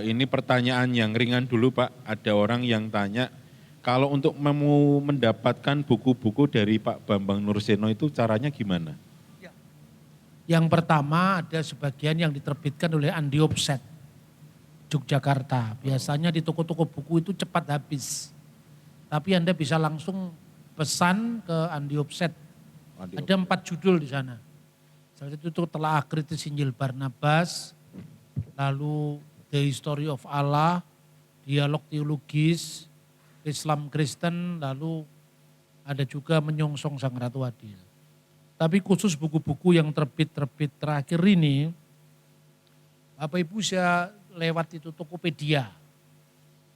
Ini pertanyaan yang ringan dulu Pak. Ada orang yang tanya, kalau untuk mau mendapatkan buku-buku dari Pak Bambang Nurseno itu caranya gimana? Yang pertama ada sebagian yang diterbitkan oleh Andi Offset, Yogyakarta. Biasanya di toko-toko buku itu cepat habis. Tapi Anda bisa langsung pesan ke Andi Offset. Ada 4 judul di sana. Salah satu itu Telaah Kritis Injil Barnabas, lalu The History of Allah, Dialog Teologis, Islam Kristen, lalu ada juga Menyongsong Sang Ratu Adil. Tapi khusus buku-buku yang terbit terakhir ini, Bapak Ibu bisa lewat itu Tokopedia.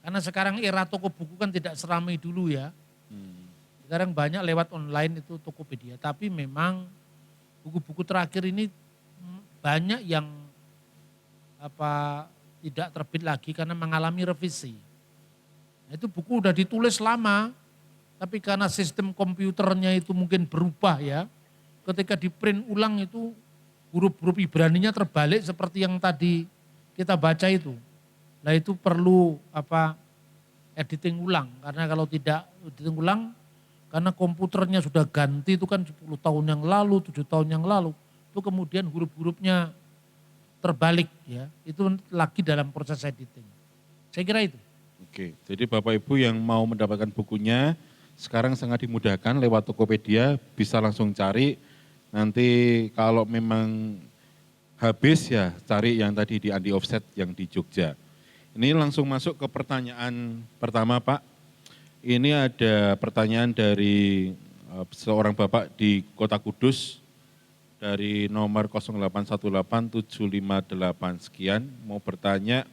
Karena sekarang era toko buku kan tidak seramai dulu ya. Sekarang banyak lewat online itu Tokopedia. Tapi memang buku-buku terakhir ini banyak yang tidak terbit lagi karena mengalami revisi. Nah, itu buku udah ditulis lama, tapi karena sistem komputernya itu mungkin berubah ya. Ketika di print ulang itu huruf-huruf Ibraninya terbalik seperti yang tadi kita baca itu. Nah itu perlu editing ulang, karena kalau tidak editing ulang, karena komputernya sudah ganti itu kan 10 tahun yang lalu, 7 tahun yang lalu, itu kemudian huruf-hurufnya terbalik ya, itu lagi dalam proses editing. Saya kira itu. Oke, jadi Bapak Ibu yang mau mendapatkan bukunya sekarang sangat dimudahkan lewat Tokopedia, bisa langsung cari. Nanti kalau memang habis ya cari yang tadi di Andi Offset yang di Jogja. Ini langsung masuk ke pertanyaan pertama Pak. Ini ada pertanyaan dari seorang Bapak di Kota Kudus dari nomor 0818758 sekian. Mau bertanya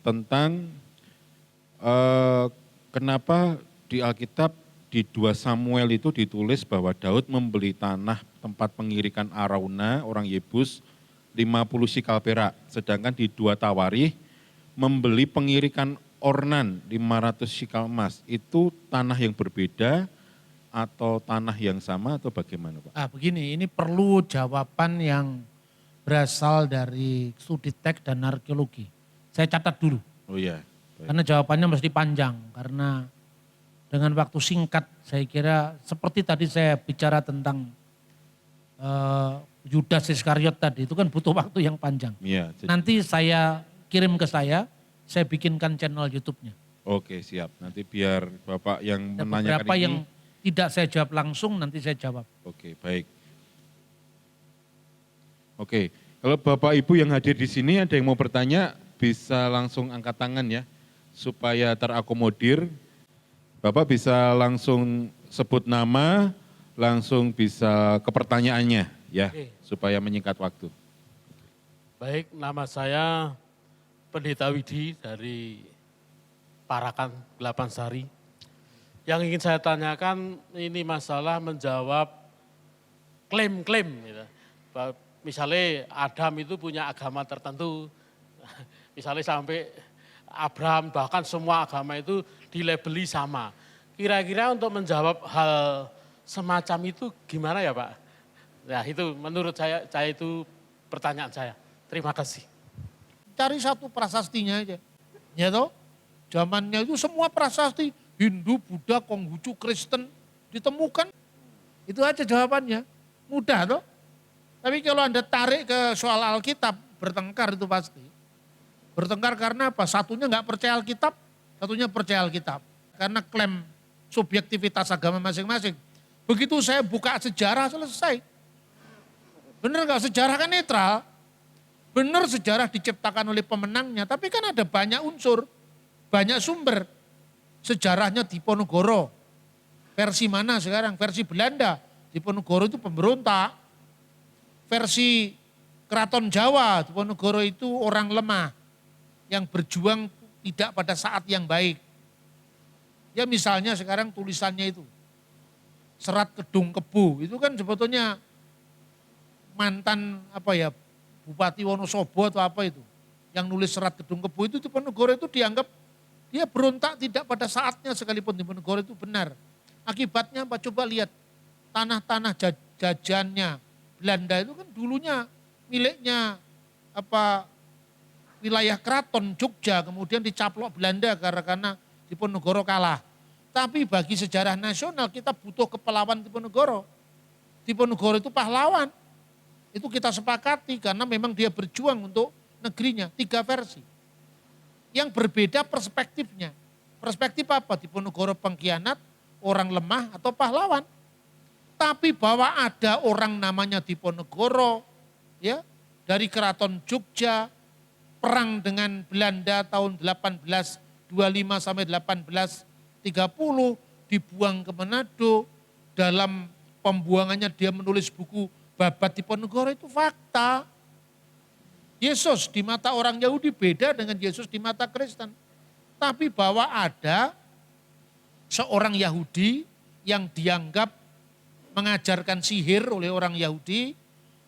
tentang kenapa di Alkitab di 2 Samuel itu ditulis bahwa Daud membeli tanah tempat pengirikan Arauna, orang Yebus, 50 sikal perak. Sedangkan di 2 Tawarikh membeli pengirikan Ornan 500 sikal emas. Itu tanah yang berbeda atau tanah yang sama atau bagaimana Pak? Begini, ini perlu jawaban yang berasal dari studi teks dan arkeologi. Saya catat dulu. Oh iya. Karena jawabannya mesti panjang, karena dengan waktu singkat saya kira seperti tadi saya bicara tentang Yudas Iskariot tadi, itu kan butuh waktu yang panjang. Iya, nanti saya kirim ke saya bikinkan channel YouTube-nya. Oke siap, nanti biar Bapak yang menanyakan beberapa ini. yang tidak saya jawab langsung nanti saya jawab. Oke baik. Oke, kalau Bapak Ibu yang hadir di sini ada yang mau bertanya bisa langsung angkat tangan ya, supaya terakomodir. Bapak bisa langsung sebut nama, langsung bisa ke pertanyaannya ya, supaya menyingkat waktu. Baik, nama saya Pendeta Widi dari Parakan 8 Sari. Yang ingin saya tanyakan ini masalah menjawab klaim-klaim. Gitu. Misalnya Adam itu punya agama tertentu, misalnya sampai Abraham bahkan semua agama itu dilabeli sama. Kira-kira untuk menjawab hal semacam itu gimana ya Pak? Nah itu menurut saya itu pertanyaan saya. Terima kasih. Cari satu prasastinya aja. Ya toh? Zamannya itu semua prasasti Hindu, Buddha, Konghucu, Kristen ditemukan. Itu aja jawabannya. Mudah toh? Tapi kalau Anda tarik ke soal Alkitab, bertengkar itu pasti. Bertengkar karena apa? Satunya nggak percaya Alkitab, satunya percaya Alkitab. Karena klaim subjektivitas agama masing-masing. Begitu saya buka sejarah selesai. Bener nggak? Sejarah kan netral. Bener sejarah diciptakan oleh pemenangnya, tapi kan ada banyak unsur, banyak sumber. Sejarahnya Diponegoro. Versi mana sekarang? Versi Belanda. Diponegoro itu pemberontak. Versi Keraton Jawa, Diponegoro itu orang lemah yang berjuang tidak pada saat yang baik. Ya misalnya sekarang tulisannya itu, Serat Kedung Kebu, itu kan sebetulnya mantan Bupati Wonosobo atau apa itu. Yang nulis Serat Kedung Kebu itu Diponegoro itu dianggap dia berontak tidak pada saatnya sekalipun Diponegoro itu benar. Akibatnya apa? Coba lihat tanah-tanah jajannya Belanda itu kan dulunya miliknya wilayah keraton Jogja, kemudian dicaplok Belanda karena Diponegoro kalah. Tapi bagi sejarah nasional kita butuh kepelawan Diponegoro. Diponegoro itu pahlawan. Itu kita sepakati karena memang dia berjuang untuk negerinya. 3 versi. Yang berbeda perspektifnya. Perspektif apa? Diponegoro pengkhianat, orang lemah atau pahlawan. Tapi bahwa ada orang namanya Diponegoro, ya, dari Keraton Jogja, perang dengan Belanda tahun 1825 sampai 1830, dibuang ke Manado, dalam pembuangannya dia menulis buku Babat Diponegoro, itu fakta. Yesus di mata orang Yahudi beda dengan Yesus di mata Kristen. Tapi bahwa ada seorang Yahudi yang dianggap mengajarkan sihir oleh orang Yahudi,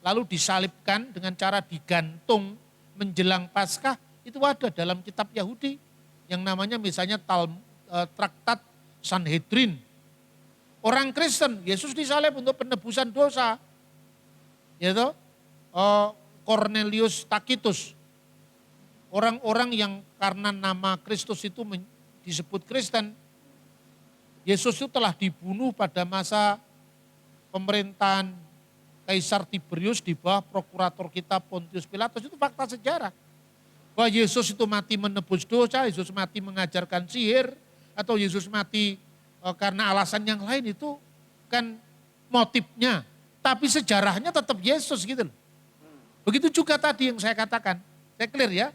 lalu disalibkan dengan cara digantung menjelang Paskah, itu ada dalam kitab Yahudi yang namanya misalnya Traktat Sanhedrin. Orang Kristen, Yesus disalib untuk penebusan dosa. Yaitu Cornelius Tacitus. Orang-orang yang karena nama Kristus itu disebut Kristen. Yesus itu telah dibunuh pada masa pemerintahan Kaisar Tiberius di bawah prokurator kita Pontius Pilatus. Itu fakta sejarah. Bahwa Yesus itu mati menebus dosa, Yesus mati mengajarkan sihir, atau Yesus mati karena alasan yang lain, itu kan motifnya. Tapi sejarahnya tetap Yesus gitu loh. Begitu juga tadi yang saya katakan. Saya clear ya?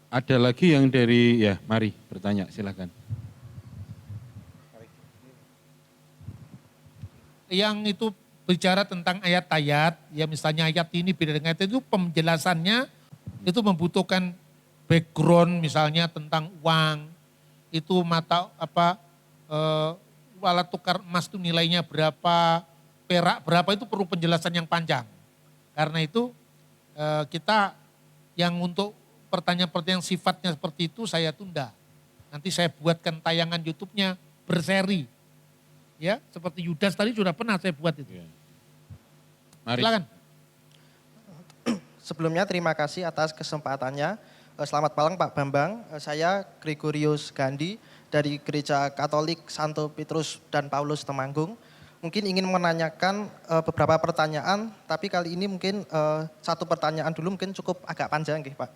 Ada lagi yang dari, ya mari bertanya silakan. Yang itu bicara tentang ayat-ayat, ya misalnya ayat ini beda dengan ayat itu, penjelasannya itu membutuhkan background misalnya tentang uang, itu mata alat tukar emas itu nilainya berapa, perak berapa, itu perlu penjelasan yang panjang. Karena itu kita yang untuk pertanyaan-pertanyaan sifatnya seperti itu saya tunda. Nanti saya buatkan tayangan YouTube-nya berseri. Ya, seperti Yudas tadi sudah pernah saya buat itu. Mari. Silakan. Sebelumnya terima kasih atas kesempatannya. Selamat malam Pak Bambang. Saya Gregorius Gandhi dari Gereja Katolik Santo Petrus dan Paulus Temanggung. Mungkin ingin menanyakan beberapa pertanyaan, tapi kali ini mungkin satu pertanyaan dulu, mungkin cukup agak panjang Pak.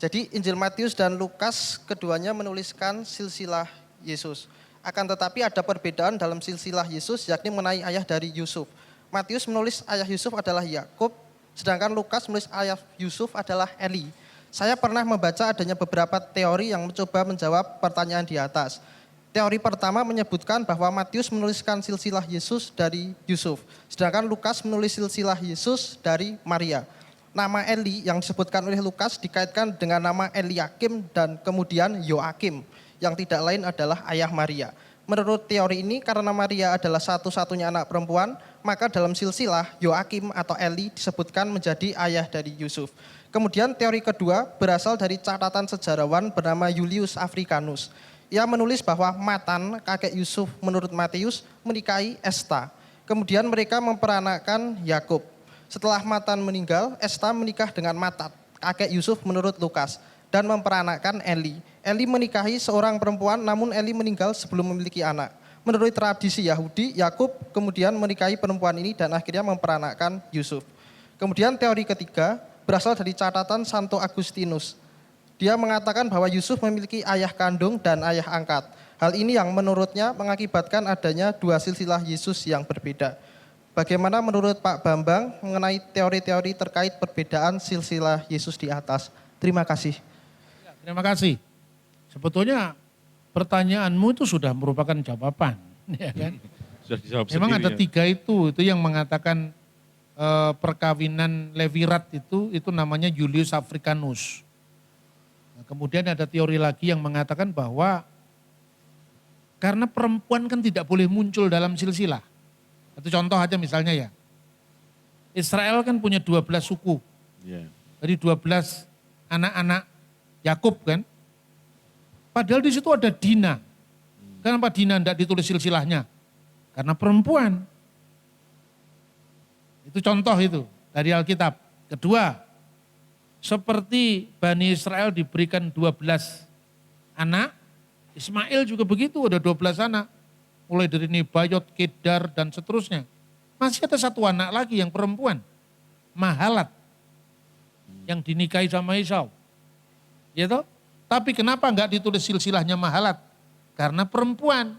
Jadi Injil Matius dan Lukas keduanya menuliskan silsilah Yesus. Akan tetapi ada perbedaan dalam silsilah Yesus, yakni mengenai ayah dari Yusuf. Matius menulis ayah Yusuf adalah Yakub, sedangkan Lukas menulis ayah Yusuf adalah Eli. Saya pernah membaca adanya beberapa teori yang mencoba menjawab pertanyaan di atas. Teori pertama menyebutkan bahwa Matius menuliskan silsilah Yesus dari Yusuf, sedangkan Lukas menulis silsilah Yesus dari Maria. Nama Eli yang disebutkan oleh Lukas dikaitkan dengan nama Eliakim dan kemudian Yoakim, yang tidak lain adalah ayah Maria. Menurut teori ini, karena Maria adalah satu-satunya anak perempuan, maka dalam silsilah Yoakim atau Eli disebutkan menjadi ayah dari Yusuf. Kemudian teori kedua berasal dari catatan sejarawan bernama Julius Africanus. Ia menulis bahwa Matan, kakek Yusuf menurut Matius, menikahi Esta. Kemudian mereka memperanakkan Yakub. Setelah Matan meninggal, Esta menikah dengan Matat, kakek Yusuf menurut Lukas, dan memperanakkan Eli. Eli menikahi seorang perempuan, namun Eli meninggal sebelum memiliki anak. Menurut tradisi Yahudi, Yakub kemudian menikahi perempuan ini dan akhirnya memperanakkan Yusuf. Kemudian teori ketiga berasal dari catatan Santo Agustinus. Dia mengatakan bahwa Yusuf memiliki ayah kandung dan ayah angkat. Hal ini yang menurutnya mengakibatkan adanya dua silsilah Yesus yang berbeda. Bagaimana menurut Pak Bambang mengenai teori-teori terkait perbedaan silsilah Yesus di atas? Terima kasih. Terima kasih. Sebetulnya pertanyaanmu itu sudah merupakan jawaban, ya kan? Sudah dijawab Memang sendiri, ada ya. 3 itu yang mengatakan perkawinan Levirat itu namanya Julius Africanus. Nah, kemudian ada teori lagi yang mengatakan bahwa karena perempuan kan tidak boleh muncul dalam silsilah. Itu contoh aja misalnya ya. Israel kan punya 12 suku. Ya. Dari 12 anak-anak Yakub kan. Padahal di situ ada Dina. Kenapa Dina tidak ditulis silsilahnya? Karena perempuan. Itu contoh itu dari Alkitab. Kedua, Seperti Bani Israel diberikan 12 anak, Ismail juga begitu, ada 12 anak. Mulai dari Nebayot, Kedar, dan seterusnya. Masih ada satu anak lagi yang perempuan, Mahalat, yang dinikahi sama Esau. Ya toh? Tapi kenapa enggak ditulis silsilahnya Mahalat? Karena perempuan.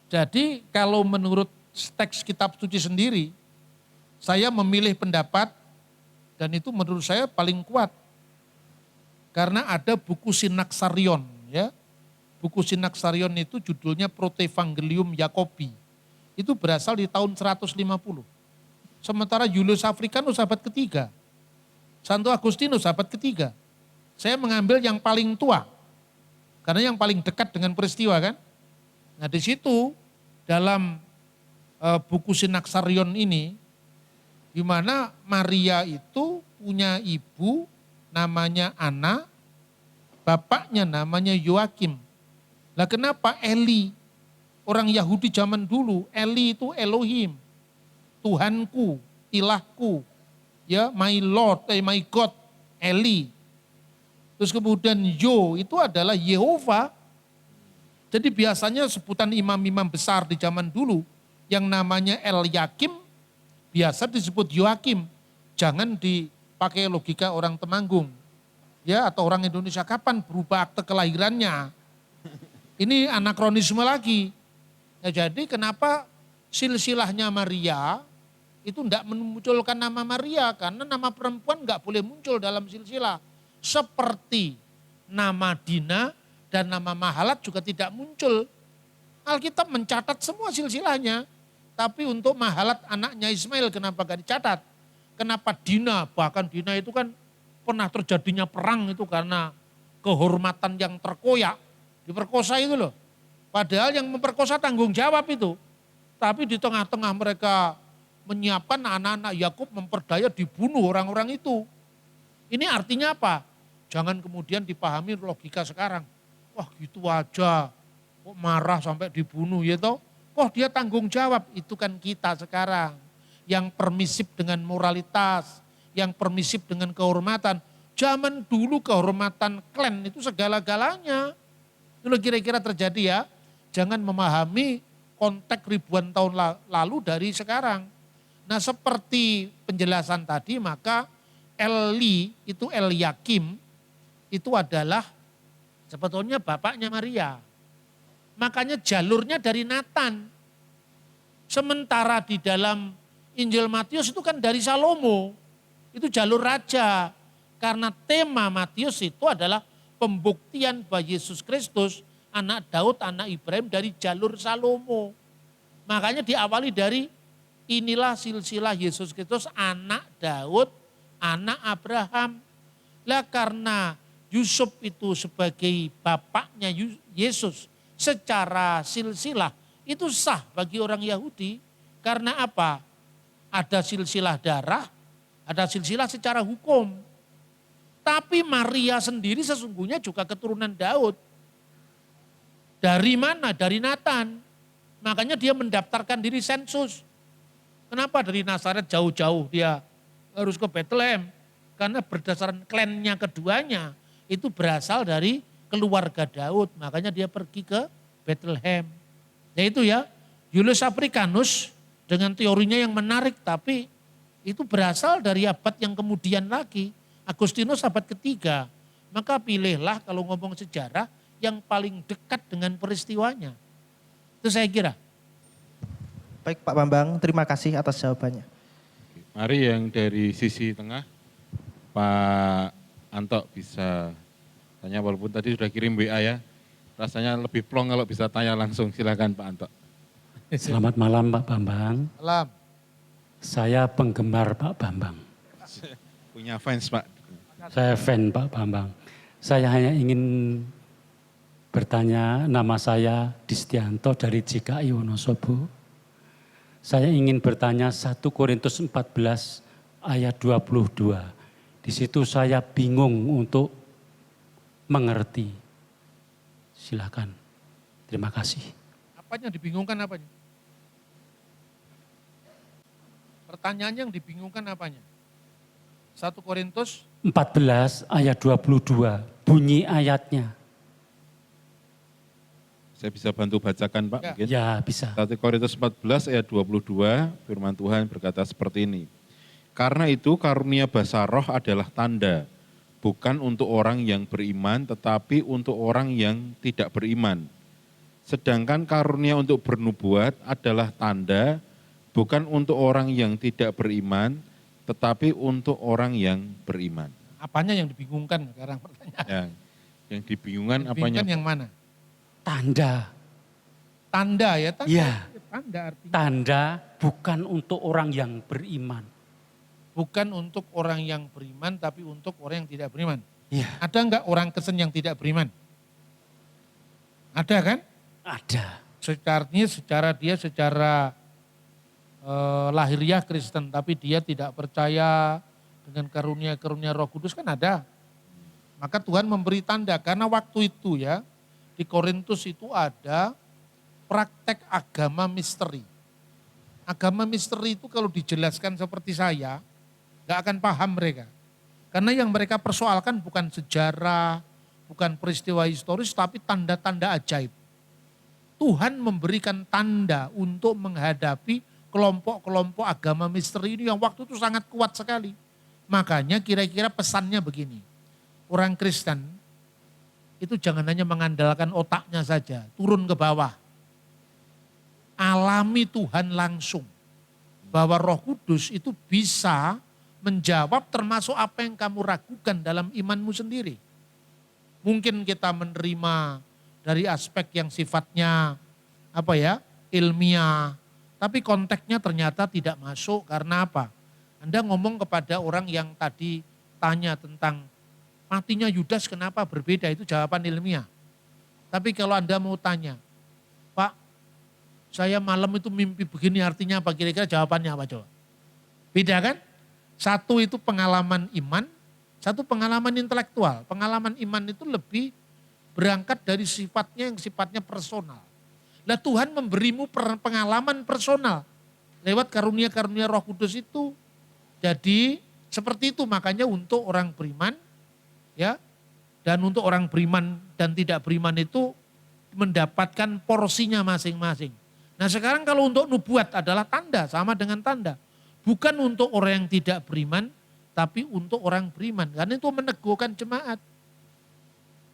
Jadi kalau menurut teks kitab suci sendiri, saya memilih pendapat, dan itu menurut saya paling kuat. Karena ada buku Sinaksarion, ya. Buku Sinaksarion itu judulnya Protevangelium Yakobi. Itu berasal di tahun 150. Sementara Julius Africanus abad ketiga. Santo Agustinus abad ketiga. Saya mengambil yang paling tua. Karena yang paling dekat dengan peristiwa kan. Nah di situ dalam buku Sinaksarion ini, di mana Maria itu punya ibu namanya Ana, bapaknya namanya Yoakim. Lah kenapa Eli? Orang Yahudi zaman dulu, Eli itu Elohim, Tuhanku, ilahku, ya, my Lord, my God, Eli. Terus kemudian Yo itu adalah Yehova. Jadi biasanya sebutan imam-imam besar di zaman dulu yang namanya Elyakim biasa disebut Yoakim. Jangan dipakai logika orang Temanggung. Ya, atau orang Indonesia, kapan berubah akte kelahirannya? Ini anakronisme lagi. Ya, jadi kenapa silsilahnya Maria itu tidak memunculkan nama Maria? Karena nama perempuan nggak boleh muncul dalam silsilah. Seperti nama Dina dan nama Mahalat juga tidak muncul. Alkitab mencatat semua silsilahnya. Tapi untuk Mahalat anaknya Ismail kenapa gak dicatat? Kenapa Dina? Bahkan Dina itu kan pernah terjadinya perang itu karena kehormatan yang terkoyak. Diperkosa itu loh. Padahal yang memperkosa tanggung jawab itu. Tapi di tengah-tengah mereka menyiapkan anak-anak Yakub memperdaya dibunuh orang-orang itu. Ini artinya apa? Jangan kemudian dipahami logika sekarang. Wah gitu aja, kok marah sampai dibunuh ya toh? Oh dia tanggung jawab, itu kan kita sekarang. Yang permisif dengan moralitas, yang permisif dengan kehormatan. Zaman dulu kehormatan klan itu segala-galanya. Itu kira-kira terjadi ya. Jangan memahami konteks ribuan tahun lalu dari sekarang. Nah seperti penjelasan tadi, maka Eli itu Elyakim itu adalah sebetulnya bapaknya Maria. Makanya jalurnya dari Nathan. Sementara di dalam Injil Matius itu kan dari Salomo. Itu jalur raja. Karena tema Matius itu adalah pembuktian bahwa Yesus Kristus, anak Daud, anak Ibrahim dari jalur Salomo. Makanya diawali dari inilah silsilah Yesus Kristus, anak Daud, anak Abraham. Lah karena Yusuf itu sebagai bapaknya Yesus secara silsilah itu sah bagi orang Yahudi. Karena apa? Ada silsilah darah, ada silsilah secara hukum. Tapi Maria sendiri sesungguhnya juga keturunan Daud. Dari mana? Dari Nathan. Makanya dia mendaftarkan diri sensus. Kenapa dari Nazaret jauh-jauh dia harus ke Bethlehem? Karena berdasarkan klannya keduanya itu berasal dari keluarga Daud. Makanya dia pergi ke Bethlehem. Ya itu ya, Julius Africanus dengan teorinya yang menarik, tapi itu berasal dari abad yang kemudian lagi. Agustinus abad ketiga. Maka pilihlah kalau ngomong sejarah yang paling dekat dengan peristiwanya. Itu saya kira. Baik Pak Bambang, terima kasih atas jawabannya. Mari yang dari sisi tengah, Pak Anto bisa tanya, walaupun tadi sudah kirim WA ya. Rasanya lebih plong kalau bisa tanya langsung, silakan Pak Anto. Selamat malam Pak Bambang. Malam. Saya penggemar Pak Bambang. Punya fans Pak. Saya fan Pak Bambang. Saya hanya ingin bertanya, nama saya Distianto dari JKI Wonosobo. Saya ingin bertanya 1 Korintus 14 ayat 22. Di situ saya bingung untuk mengerti. Silakan. Terima kasih. Apanya dibingungkan apanya? Pertanyaannya yang dibingungkan apanya? 1 Korintus 14 ayat 22, bunyi ayatnya. Saya bisa bantu bacakan Pak Ya. mungkin. Ya bisa. 1 Korintus 14 ayat 22, firman Tuhan berkata seperti ini. Karena itu karunia basa roh adalah tanda, bukan untuk orang yang beriman, tetapi untuk orang yang tidak beriman. Sedangkan karunia untuk bernubuat adalah tanda, bukan untuk orang yang tidak beriman, tetapi untuk orang yang beriman. apanya yang dibingungkan sekarang pertanyaan. Yang dibingungkan apanya? Dibingungkan yang mana? Tanda. Tanda ya, tanda. Iya. Tanda artinya Tanda bukan untuk orang yang beriman. bukan untuk orang yang beriman, tapi untuk orang yang tidak beriman. Iya. Ada enggak orang Kristen yang tidak beriman? Ada kan? Ada. Secara lahiriah Kristen, tapi dia tidak percaya dengan karunia-karunia Roh Kudus kan ada. Maka Tuhan memberi tanda karena waktu itu ya di Korintus itu ada praktek agama misteri. Agama misteri itu kalau dijelaskan seperti saya, nggak akan paham mereka. Karena yang mereka persoalkan bukan sejarah, bukan peristiwa historis, tapi tanda-tanda ajaib. Tuhan memberikan tanda untuk menghadapi kelompok-kelompok agama misteri ini yang waktu itu sangat kuat sekali. Makanya kira-kira pesannya begini, orang Kristen itu jangan hanya mengandalkan otaknya saja, turun ke bawah. Alami Tuhan langsung. Bahwa Roh Kudus itu bisa menjawab termasuk apa yang kamu ragukan dalam imanmu sendiri. Mungkin kita menerima dari aspek yang sifatnya ilmiah, tapi konteksnya ternyata tidak masuk karena apa? Anda ngomong kepada orang yang tadi tanya tentang matinya Yudas kenapa berbeda, itu jawaban ilmiah. Tapi kalau Anda mau tanya, Pak, saya malam itu mimpi begini artinya apa, kira-kira jawabannya apa coba? Beda kan? Satu itu pengalaman iman, satu pengalaman intelektual. Pengalaman iman itu lebih berangkat dari sifatnya personal. Nah Tuhan memberimu pengalaman personal lewat karunia-karunia Roh Kudus itu. Jadi seperti itu, makanya untuk orang beriman ya, dan untuk orang beriman dan tidak beriman itu mendapatkan porsinya masing-masing. Nah sekarang kalau untuk nubuat adalah tanda, sama dengan tanda. Bukan untuk orang yang tidak beriman, tapi untuk orang beriman. Karena itu meneguhkan jemaat.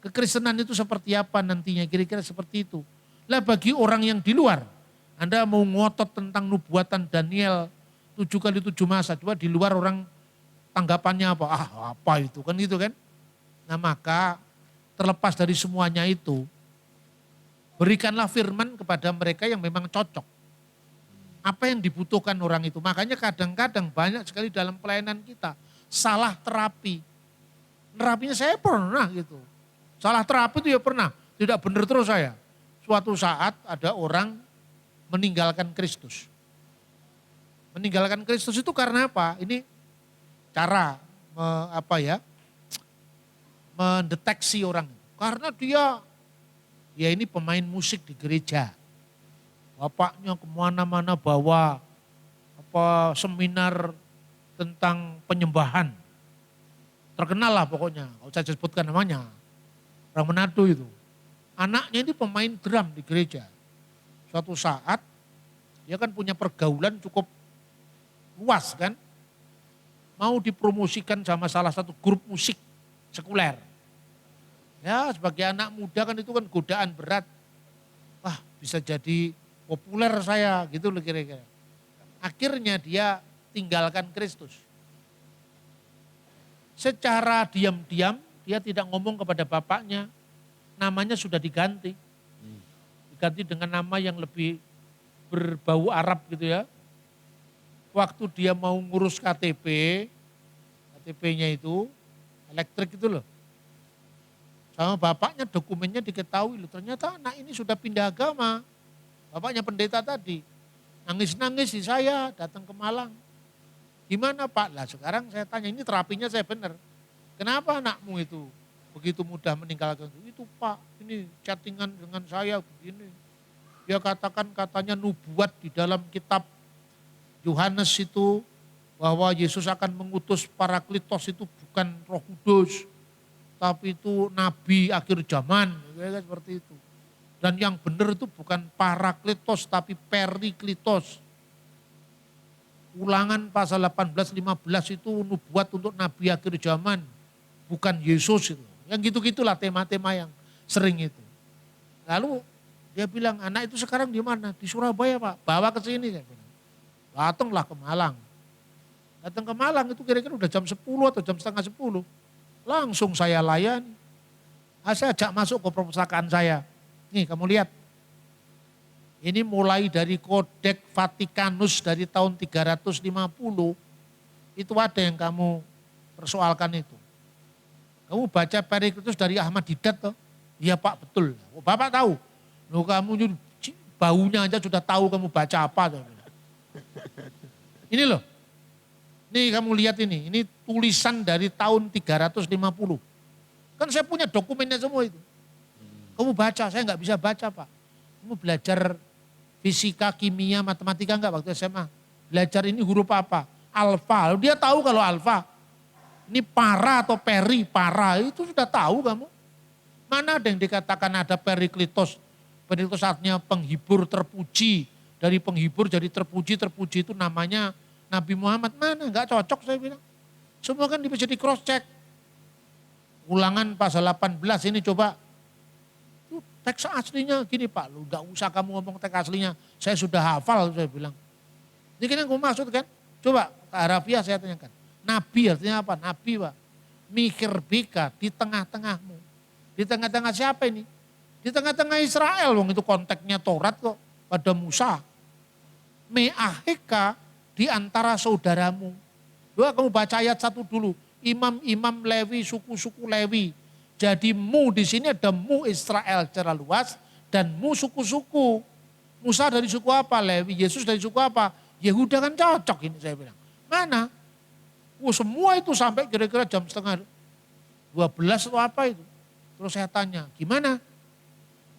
Kekristenan itu seperti apa nantinya, kira-kira seperti itu. Lah bagi orang yang di luar, Anda mau ngotot tentang nubuatan Daniel 7 kali 7 masa, coba di luar orang tanggapannya apa? Apa itu kan gitu kan. Nah maka terlepas dari semuanya itu, berikanlah firman kepada mereka yang memang cocok. Apa yang dibutuhkan orang itu. Makanya kadang-kadang banyak sekali dalam pelayanan kita salah terapi. Terapinya saya pernah gitu. Salah terapi itu ya pernah. Tidak benar terus saya. Suatu saat ada orang meninggalkan Kristus. Meninggalkan Kristus itu karena apa? Ini cara mendeteksi orang. Karena dia ini pemain musik di gereja. Bapaknya kemana-mana bawa seminar tentang penyembahan. Terkenal lah pokoknya, kalau saya sebutkan namanya. Orang Manado itu. Anaknya ini pemain drum di gereja. Suatu saat dia kan punya pergaulan cukup luas kan. Mau dipromosikan sama salah satu grup musik sekuler. Ya sebagai anak muda kan itu kan godaan berat. Wah bisa jadi populer saya gitu loh kira-kira. Akhirnya dia tinggalkan Kristus. Secara diam-diam dia tidak ngomong kepada bapaknya. Namanya sudah diganti. Diganti dengan nama yang lebih berbau Arab gitu ya. Waktu dia mau ngurus KTP-nya itu elektrik itu loh. Sama bapaknya dokumennya diketahui loh. Ternyata anak ini sudah pindah agama. Bapaknya pendeta tadi. Nangis-nangis di saya datang ke Malang. Gimana Pak? Lah sekarang saya tanya, ini terapinya saya benar. Kenapa anakmu itu begitu mudah meninggalkan itu Pak? Ini chattingan dengan saya begini. Dia katakan katanya nubuat di dalam kitab Yohanes itu bahwa Yesus akan mengutus Parakletos itu bukan Roh Kudus, tapi itu nabi akhir zaman, ya, seperti itu. Dan yang benar itu bukan Parakletos tapi Perikletos. Ulangan pasal 18-15 itu nubuat untuk nabi akhir zaman, bukan Yesus itu. Yang gitu-gitulah tema-tema yang sering itu. Lalu dia bilang, anak itu sekarang di mana? Di Surabaya Pak, bawa ke sini. Saya bilang. Datanglah ke Malang. Datang ke Malang itu kira-kira udah jam 10 atau jam setengah 10. Langsung saya layani. Saya ajak masuk ke perpustakaan saya. Nih kamu lihat. Ini mulai dari Kodeks Vatikanus dari tahun 350. Itu ada yang kamu persoalkan itu. Kamu baca Perikletus dari Ahmad Didat toh? Iya Pak betul. Oh, Bapak tahu. Loh, kamu baunya aja sudah tahu kamu baca apa. Ini loh. Nih kamu lihat ini tulisan dari tahun 350. Kan saya punya dokumennya semua itu. Kamu baca, saya nggak bisa baca Pak. Kamu belajar fisika, kimia, matematika enggak waktu SMA? Belajar ini huruf apa? Alfa. Dia tahu kalau alfa. Ini para atau peri, para itu sudah tahu kamu. Mana ada yang dikatakan ada perikletos. Perikletos artinya penghibur terpuji. Dari penghibur jadi terpuji itu namanya Nabi Muhammad. Mana enggak cocok saya bilang. Semua kan bisa di cross check. Ulangan pasal 18 ini coba. Teks aslinya gini Pak, lu enggak usah kamu ngomong teks aslinya. Saya sudah hafal saya bilang. Ini kan yang gue maksud kan. Coba harafiah saya tanyakan. Nabi artinya apa? Nabi Pak. Mikir bika di tengah-tengahmu. Di tengah-tengah siapa ini? Di tengah-tengah Israel, wong itu konteksnya Taurat kok pada Musa. Me'aheka di antara saudaramu. Doa kamu baca ayat 1 dulu. Imam-imam Lewi, suku-suku Lewi. Jadi mu di sini ada mu Israel secara luas dan mu suku-suku. Musa dari suku apa? Lewi. Yesus dari suku apa? Yehuda kan cocok ini saya bilang. Mana? Semua itu sampai kira-kira jam setengah 12 atau apa itu. Terus saya tanya, gimana?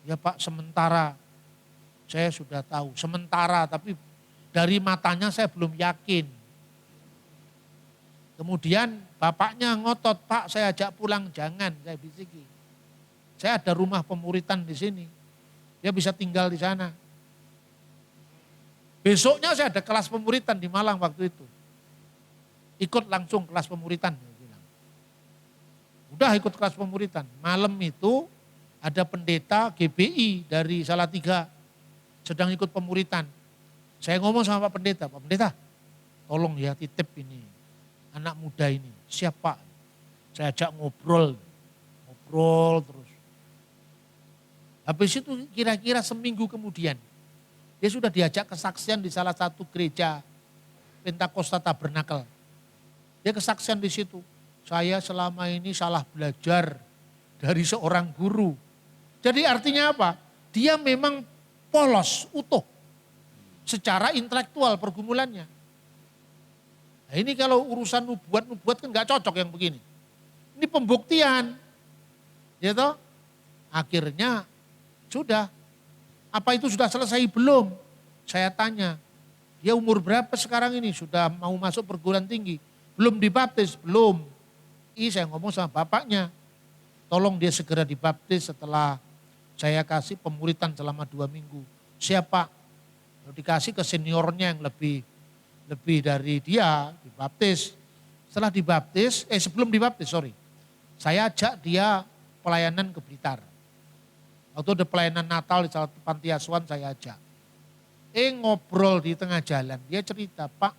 Ya Pak, sementara saya sudah tahu. Sementara, tapi dari matanya saya belum yakin. Kemudian bapaknya ngotot, Pak saya ajak pulang, jangan, saya bisiki. Saya ada rumah pemuritan di sini. Dia bisa tinggal di sana. Besoknya saya ada kelas pemuritan di Malang waktu itu. Ikut langsung kelas pemuritan. Dia bilang. Udah ikut kelas pemuritan. Malam itu ada pendeta GBI dari Salatiga sedang ikut pemuritan. Saya ngomong sama Pak Pendeta, tolong ya titip ini anak muda ini. Siapa? Saya ajak ngobrol terus. Habis itu kira-kira seminggu kemudian, dia sudah diajak kesaksian di salah satu gereja Pentakosta Tabernakel. Dia kesaksian di situ. Saya selama ini salah belajar dari seorang guru. Jadi artinya apa? Dia memang polos, utuh. Secara intelektual pergumulannya. Nah ini kalau urusan nubuat kan gak cocok yang begini. Ini pembuktian. Ya toh? Akhirnya sudah. Apa itu sudah selesai belum? Saya tanya. Dia umur berapa sekarang ini? Sudah mau masuk perguruan tinggi. Belum dibaptis? Belum. Saya ngomong sama bapaknya. Tolong dia segera dibaptis setelah saya kasih pemuritan selama 2 minggu. Siapa? Dikasih ke seniornya yang lebih dari dia, dibaptis. Setelah dibaptis, sebelum dibaptis, saya ajak dia pelayanan ke Blitar. Waktu ada pelayanan Natal di salah satu panti asuhan saya ajak. Ngobrol di tengah jalan, dia cerita, Pak,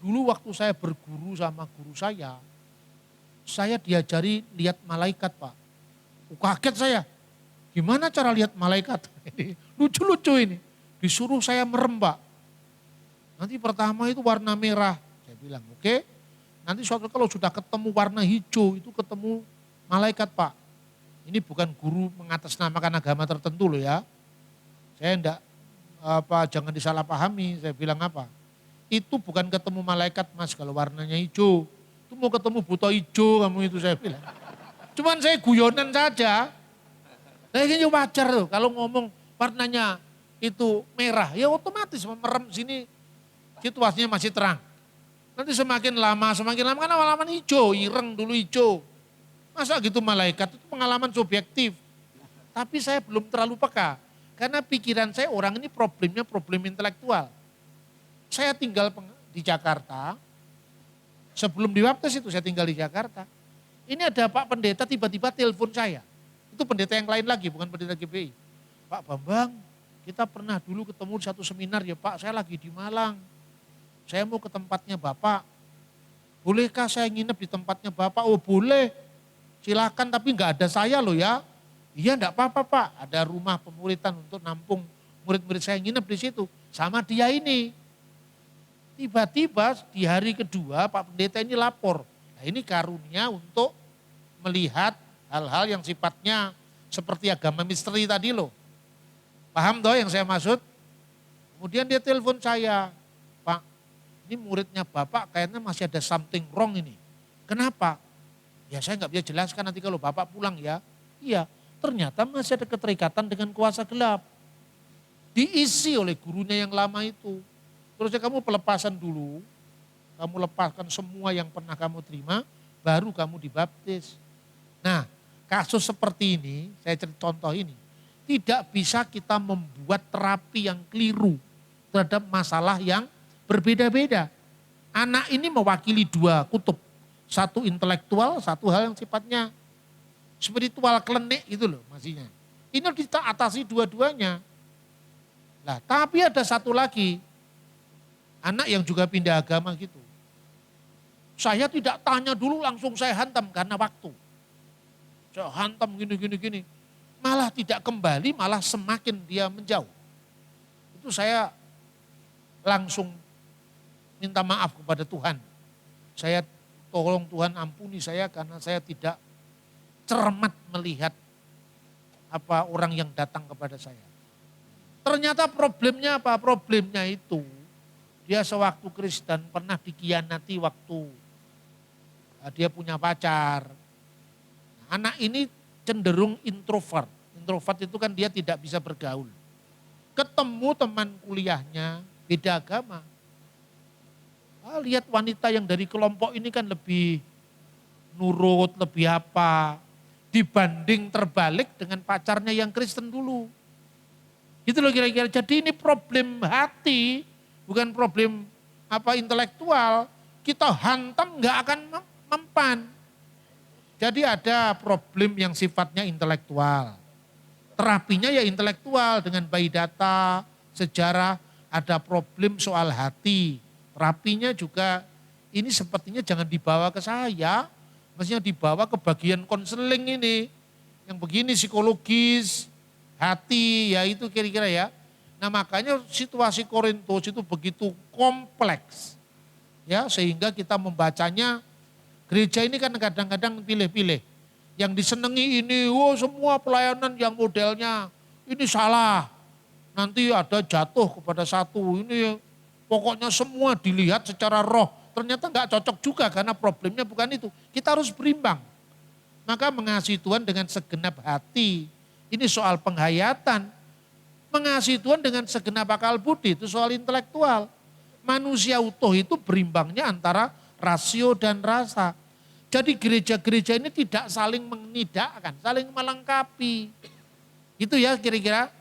dulu waktu saya berguru sama guru saya diajari lihat malaikat Pak. Kaget saya, gimana cara lihat malaikat? Lucu-lucu ini. Disuruh saya merem Pak. Nanti pertama itu warna merah. Saya bilang oke. Nanti suatu kalau sudah ketemu warna hijau itu ketemu malaikat Pak. Ini bukan guru mengatasnamakan agama tertentu loh ya. Saya enggak jangan disalahpahami. Saya bilang apa? Itu bukan ketemu malaikat Mas kalau warnanya hijau. Itu mau ketemu buta hijau kamu itu saya bilang. Cuman saya guyonan saja. Nah ini wajar tuh kalau ngomong warnanya itu merah, ya otomatis merem sini situasinya masih terang. Nanti semakin lama kan pengalaman hijau, ireng dulu hijau. Masa gitu malaikat, itu pengalaman subjektif. Tapi saya belum terlalu peka. Karena pikiran saya orang ini problemnya problem intelektual. Saya tinggal di Jakarta, sebelum dibaptis itu saya tinggal di Jakarta. Ini ada Pak Pendeta tiba-tiba telepon saya. Itu pendeta yang lain lagi, bukan pendeta GBI. Pak Bambang, kita pernah dulu ketemu di satu seminar ya Pak, saya lagi di Malang. Saya mau ke tempatnya Bapak. Bolehkah saya nginep di tempatnya Bapak? Oh boleh, silakan tapi nggak ada saya loh ya. Iya enggak apa-apa Pak, ada rumah pemuritan untuk nampung murid-murid saya nginep di situ. Sama dia ini. Tiba-tiba di hari kedua Pak Pendeta ini lapor. Nah ini karunia untuk melihat hal-hal yang sifatnya seperti agama misteri tadi loh. Paham toh yang saya maksud? Kemudian dia telepon saya. Pak, ini muridnya Bapak kayaknya masih ada something wrong ini. Kenapa? Ya saya nggak bisa jelaskan nanti kalau Bapak pulang ya. Iya. Ternyata masih ada keterikatan dengan kuasa gelap. Diisi oleh gurunya yang lama itu. Terusnya kamu pelepasan dulu, kamu lepaskan semua yang pernah kamu terima, baru kamu dibaptis. Nah, kasus seperti ini, saya cerita contoh ini, tidak bisa kita membuat terapi yang keliru terhadap masalah yang berbeda-beda. Anak ini mewakili dua kutub, satu intelektual, satu hal yang sifatnya spiritual klenik itu loh maksudnya. Ini harus kita atasi dua-duanya. Nah, tapi ada satu lagi, anak yang juga pindah agama gitu. Saya tidak tanya dulu langsung saya hantam karena waktu. Saya hantam gini. Malah tidak kembali, malah semakin dia menjauh. Itu saya langsung minta maaf kepada Tuhan. Saya tolong Tuhan ampuni saya karena saya tidak cermat melihat apa orang yang datang kepada saya. Ternyata problemnya apa? Problemnya itu dia sewaktu Kristen pernah dikhianati waktu dia punya pacar. Anak ini cenderung introvert. Introvert itu kan dia tidak bisa bergaul. Ketemu teman kuliahnya beda agama. Lihat wanita yang dari kelompok ini kan lebih nurut, lebih apa. Dibanding terbalik dengan pacarnya yang Kristen dulu. Gitu loh kira-kira. Jadi ini problem hati, bukan problem apa intelektual. Kita hantam nggak akan mempan. Jadi ada problem yang sifatnya intelektual. Terapinya ya intelektual dengan bayi data, sejarah, ada problem soal hati. Terapinya juga ini sepertinya jangan dibawa ke saya. Maksudnya dibawa ke bagian konseling ini. Yang begini psikologis, hati, ya itu kira-kira ya. Nah makanya situasi Korintus itu begitu kompleks. Ya sehingga kita membacanya, gereja ini kan kadang-kadang pilih-pilih. Yang disenangi ini, semua pelayanan yang modelnya ini salah. Nanti ada jatuh kepada satu, ini pokoknya semua dilihat secara roh. Ternyata nggak cocok juga karena problemnya bukan itu. Kita harus berimbang. Maka mengasihi Tuhan dengan segenap hati. Ini soal penghayatan. Mengasihi Tuhan dengan segenap akal budi itu soal intelektual. Manusia utuh itu berimbangnya antara rasio dan rasa. Jadi gereja-gereja ini tidak saling menidakkan, saling melengkapi. Itu ya kira-kira.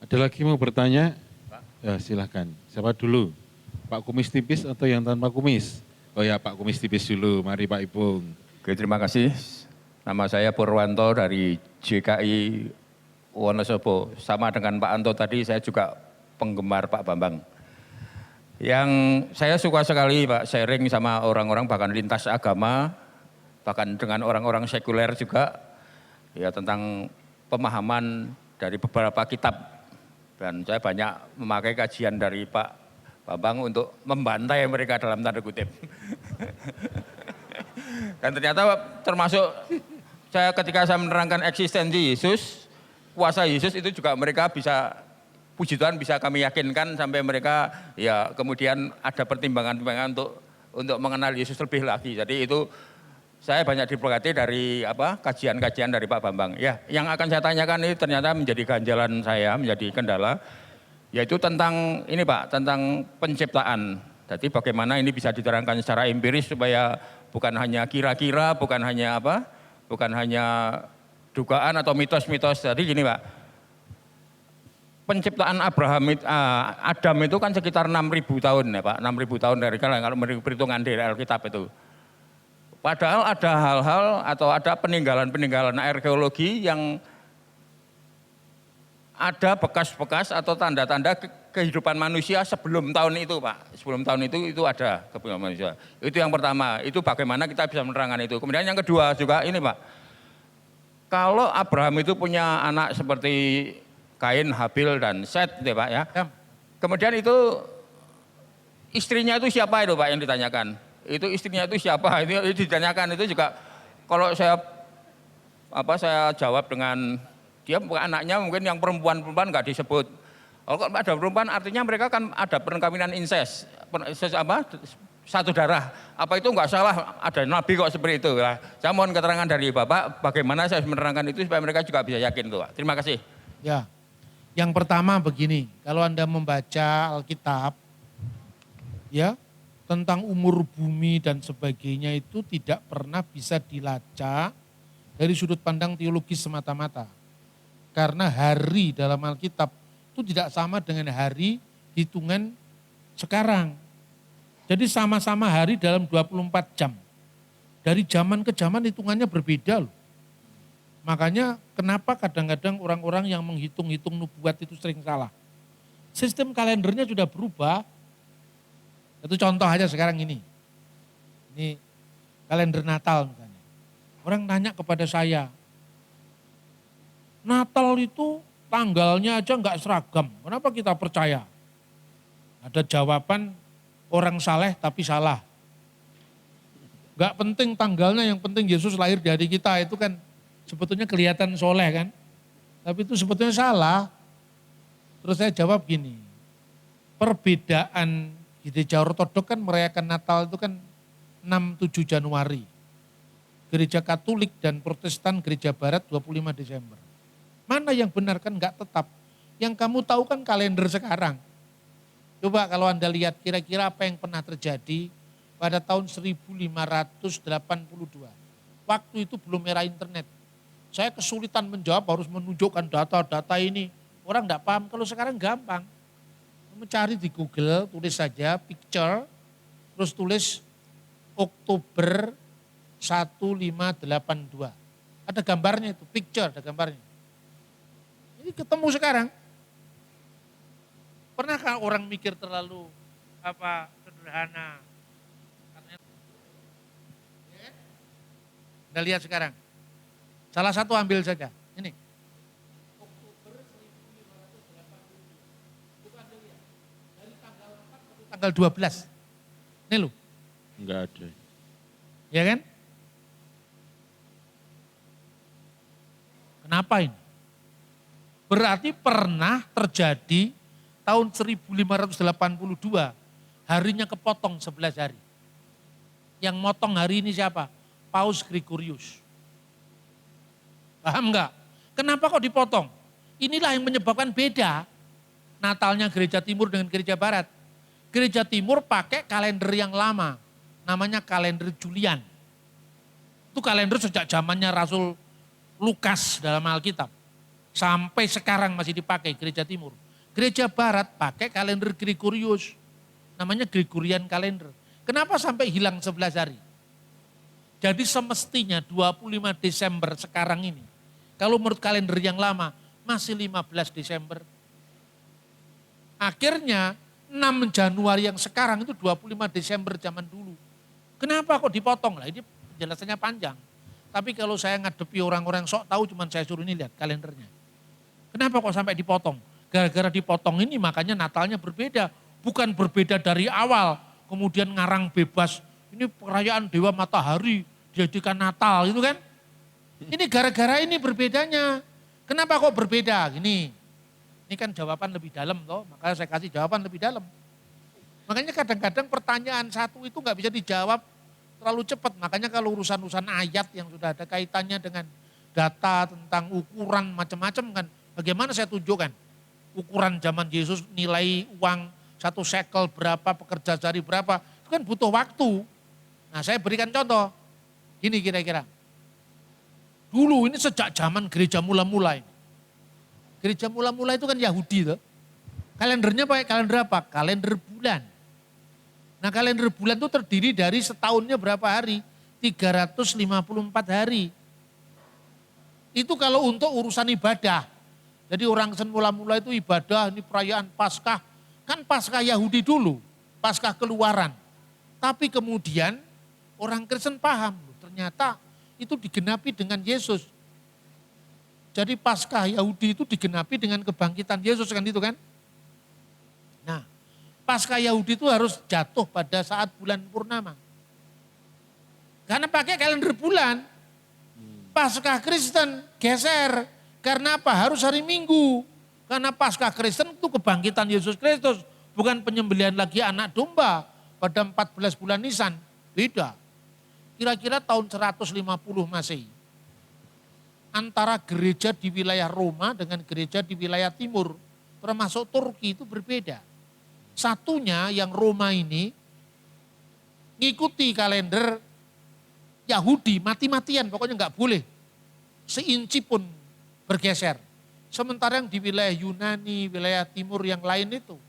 Ada lagi mau bertanya? Ya silahkan. Siapa dulu? Pak Kumis tipis atau yang tanpa kumis? Oh ya Pak Kumis tipis dulu, mari Pak Ipung. Oke, terima kasih. Nama saya Purwanto dari JKI Wonosobo. Sama dengan Pak Anto tadi, saya juga penggemar Pak Bambang. Yang saya suka sekali Pak sharing sama orang-orang bahkan lintas agama, bahkan dengan orang-orang sekuler juga, ya tentang pemahaman dari beberapa kitab. Dan saya banyak memakai kajian dari Pak Bambang untuk membantai mereka dalam tanda kutip. Dan ternyata termasuk ketika saya menerangkan eksistensi Yesus, kuasa Yesus itu juga mereka bisa, puji Tuhan bisa kami yakinkan sampai mereka ya kemudian ada pertimbangan-pertimbangan untuk mengenal Yesus lebih lagi. Jadi itu saya banyak diberkati dari kajian-kajian dari Pak Bambang. Ya, yang akan saya tanyakan ini ternyata menjadi ganjalan saya, menjadi kendala. Yaitu tentang ini Pak, tentang penciptaan. Jadi bagaimana ini bisa diterangkan secara empiris supaya bukan hanya kira-kira, bukan hanya apa, bukan hanya dugaan atau mitos-mitos. Jadi gini Pak, penciptaan Adam itu kan sekitar 6.000 tahun ya Pak, 6.000 tahun dari kalau perhitungan dari Alkitab itu. Padahal ada hal-hal atau ada peninggalan-peninggalan arkeologi yang ada bekas-bekas atau tanda-tanda kehidupan manusia sebelum tahun itu Pak. Sebelum tahun itu ada kehidupan manusia. Itu yang pertama, itu bagaimana kita bisa menerangkan itu. Kemudian yang kedua juga ini Pak, kalau Abraham itu punya anak seperti Kain, Habil, dan Set gitu Pak ya. Kemudian itu istrinya itu siapa itu Pak yang ditanyakan. Itu istrinya itu siapa, itu ditanyakan itu juga kalau saya jawab dengan dia bukan anaknya mungkin yang perempuan nggak disebut. Kalau ada perempuan artinya mereka kan ada perkawinan incest, satu darah. Apa itu nggak salah, ada nabi kok seperti itu. Nah, saya mohon keterangan dari Bapak bagaimana saya menerangkan itu supaya mereka juga bisa yakin tuh Pak. Terima kasih. Ya, yang pertama begini, kalau Anda membaca Alkitab, ya, tentang umur bumi dan sebagainya itu tidak pernah bisa dilacak dari sudut pandang teologis semata-mata. Karena hari dalam Alkitab itu tidak sama dengan hari hitungan sekarang. Jadi sama-sama hari dalam 24 jam. Dari zaman ke zaman hitungannya berbeda loh. Makanya kenapa kadang-kadang orang-orang yang menghitung-hitung nubuat itu sering salah. Sistem kalendernya sudah berubah. Itu contoh aja sekarang ini. Ini kalender Natal misalnya. Orang tanya kepada saya, Natal itu tanggalnya aja nggak seragam, kenapa kita percaya? Ada jawaban orang saleh tapi salah. Nggak penting tanggalnya, yang penting Yesus lahir di hari kita, itu kan sebetulnya kelihatan soleh kan. Tapi itu sebetulnya salah. Terus saya jawab gini, perbedaan Gereja Ortodok kan merayakan Natal itu kan 6-7 Januari. Gereja Katolik dan Protestan Gereja Barat 25 Desember. Mana yang benar kan enggak tetap. Yang kamu tahu kan kalender sekarang. Coba kalau Anda lihat kira-kira apa yang pernah terjadi pada tahun 1582. Waktu itu belum era internet. Saya kesulitan menjawab, harus menunjukkan data-data ini. Orang enggak paham, kalau sekarang gampang. Mencari di Google, tulis saja picture, terus tulis Oktober 1582. Ada gambarnya itu, picture ada gambarnya. Ini ketemu sekarang. Pernahkah orang mikir terlalu sederhana? Anda lihat sekarang. Salah satu ambil saja. Ini. Tanggal 12. Ini loh. Enggak ada. Ya kan? Kenapa ini? Berarti pernah terjadi tahun 1582, harinya kepotong 11 hari. Yang motong hari ini siapa? Paus Gregorius. Paham enggak? Kenapa kok dipotong? Inilah yang menyebabkan beda Natalnya gereja timur dengan gereja barat. Gereja timur pakai kalender yang lama, namanya kalender Julian. Itu kalender sejak zamannya Rasul Lukas dalam Alkitab. Sampai sekarang masih dipakai gereja timur. Gereja barat pakai kalender Gregorius, namanya Gregorian kalender. Kenapa sampai hilang 11 hari? Jadi semestinya 25 Desember sekarang ini, kalau menurut kalender yang lama, masih 15 Desember. Akhirnya 6 Januari yang sekarang itu 25 Desember zaman dulu. Kenapa kok dipotong? Lah ini penjelasannya panjang. Tapi kalau saya ngadepi orang-orang sok tahu, cuman saya suruh ini lihat kalendernya. Kenapa kok sampai dipotong? Gara-gara dipotong ini makanya Natalnya berbeda. Bukan berbeda dari awal, kemudian ngarang bebas. Ini perayaan Dewa Matahari, dijadikan Natal gitu kan. Ini gara-gara ini berbedanya. Kenapa kok berbeda? Gini. Ini kan jawaban lebih dalam toh, makanya saya kasih jawaban lebih dalam. Makanya kadang-kadang pertanyaan satu itu nggak bisa dijawab terlalu cepat. Makanya kalau urusan-urusan ayat yang sudah ada kaitannya dengan data tentang ukuran macam-macam kan, bagaimana saya tunjukkan? Ukuran zaman Yesus nilai uang 1 shekel berapa, pekerja sehari berapa, itu kan butuh waktu. Nah saya berikan contoh, gini kira-kira. Dulu ini sejak zaman gereja mula-mula ini. Gereja mula-mula itu kan Yahudi tuh. Kalendernya pakai kalender apa? Kalender bulan. Nah kalender bulan itu terdiri dari setahunnya berapa hari? 354 hari. Itu kalau untuk urusan ibadah. Jadi orang Kristen mula-mula itu ibadah, ini perayaan Paskah. Kan Paskah Yahudi dulu, Paskah Keluaran. Tapi kemudian orang Kristen paham, ternyata itu digenapi dengan Yesus. Jadi Paskah Yahudi itu digenapi dengan kebangkitan Yesus kan itu kan. Nah Paskah Yahudi itu harus jatuh pada saat bulan purnama. Karena pakai kalender bulan. Paskah Kristen geser. Karena apa? Harus hari Minggu. Karena Paskah Kristen itu kebangkitan Yesus Kristus. Bukan penyembelihan lagi anak domba pada 14 bulan Nisan. Beda. Kira-kira tahun 150 Masehi. Antara gereja di wilayah Roma dengan gereja di wilayah timur. Termasuk Turki itu berbeda. Satunya yang Roma ini ngikuti kalender Yahudi mati-matian. Pokoknya nggak boleh. Seinci pun bergeser. Sementara yang di wilayah Yunani, wilayah timur yang lain itu.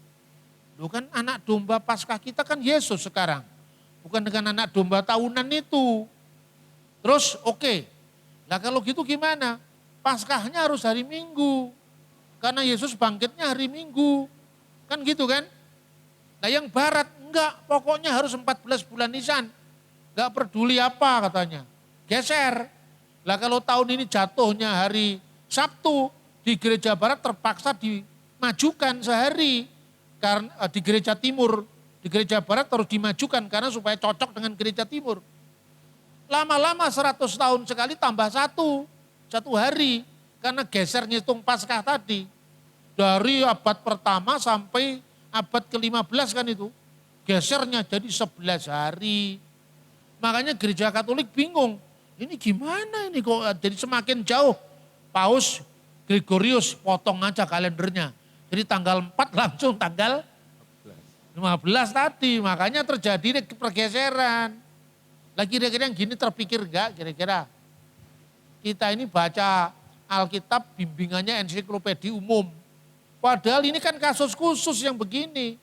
Loh kan anak domba Paskah kita kan Yesus sekarang. Bukan dengan anak domba tahunan itu. Terus oke. Nah kalau gitu gimana? Paskahnya harus hari Minggu. Karena Yesus bangkitnya hari Minggu. Kan gitu kan? Nah yang barat enggak, pokoknya harus 14 bulan Nisan. Enggak peduli apa katanya. Geser. Lah kalau tahun ini jatuhnya hari Sabtu, di gereja barat terpaksa dimajukan sehari. Karena di gereja timur, di gereja barat harus dimajukan karena supaya cocok dengan gereja timur. Lama-lama 100 tahun sekali tambah satu hari. Karena geser ngitung Paskah tadi. Dari abad pertama sampai abad ke-15 kan itu. Gesernya jadi 11 hari. Makanya gereja Katolik bingung. Ini gimana ini kok jadi semakin jauh. Paus Gregorius potong aja kalendernya. Jadi tanggal 4 langsung tanggal 15 tadi. Makanya terjadi pergeseran. Lah kira-kira yang gini terpikir enggak kira-kira? Kita ini baca Alkitab bimbingannya ensiklopedi umum. Padahal ini kan kasus khusus yang begini.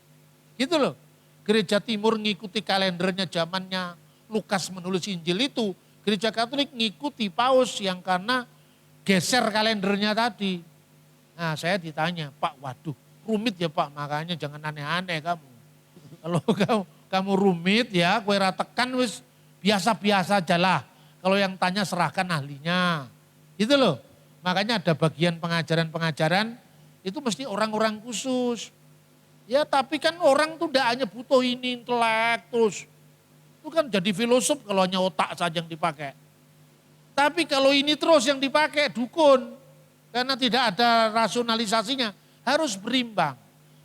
Gitu loh. Gereja Timur ngikuti kalendernya zamannya Lukas menulis Injil itu. Gereja Katolik ngikuti Paus yang karena geser kalendernya tadi. Nah saya ditanya, Pak waduh rumit ya Pak, makanya jangan aneh-aneh kamu. Kalau kamu rumit ya, kue tekan wis biasa-biasa aja lah. Kalau yang tanya serahkan ahlinya. Gitu loh. Makanya ada bagian pengajaran-pengajaran itu mesti orang-orang khusus. Ya tapi kan orang tuh tidak hanya butuh ini intelek terus. Itu kan jadi filosof kalau hanya otak saja yang dipakai. Tapi kalau ini terus yang dipakai dukun. Karena tidak ada rasionalisasinya. Harus berimbang.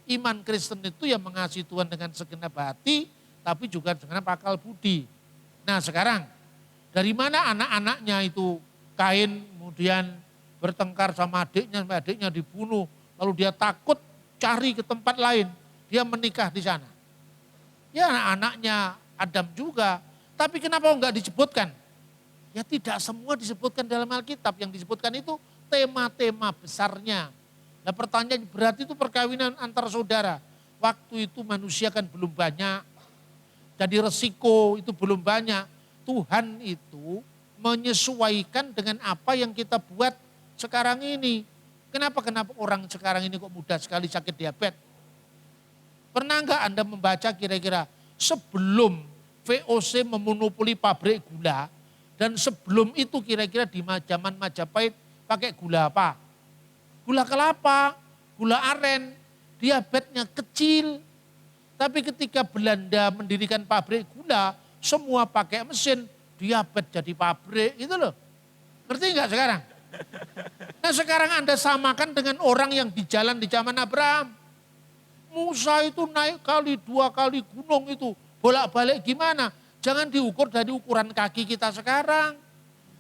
Iman Kristen itu yang mengasihi Tuhan dengan segenap hati. Tapi juga dengan akal budi. Nah sekarang dari mana anak-anaknya itu Kain kemudian bertengkar sama adiknya dibunuh. Lalu dia takut cari ke tempat lain. Dia menikah di sana. Ya anak-anaknya Adam juga. Tapi kenapa enggak disebutkan? Ya tidak semua disebutkan dalam Alkitab. Yang disebutkan itu tema-tema besarnya. Nah pertanyaan berarti itu perkawinan antar saudara. Waktu itu manusia kan belum banyak. Jadi resiko itu belum banyak. Tuhan itu menyesuaikan dengan apa yang kita buat sekarang ini. Kenapa orang sekarang ini kok mudah sekali sakit diabetes? Pernah enggak Anda membaca kira-kira sebelum VOC memonopoli pabrik gula dan sebelum itu kira-kira di zaman Majapahit pakai gula apa? Gula kelapa, gula aren, diabetesnya kecil. Tapi ketika Belanda mendirikan pabrik gula, semua pakai mesin, diabetes jadi pabrik gitu loh. Ngerti enggak sekarang? Nah sekarang Anda samakan dengan orang yang di jalan di zaman Abraham. Musa itu naik kali 2 kali gunung itu, bolak-balik gimana? Jangan diukur dari ukuran kaki kita sekarang.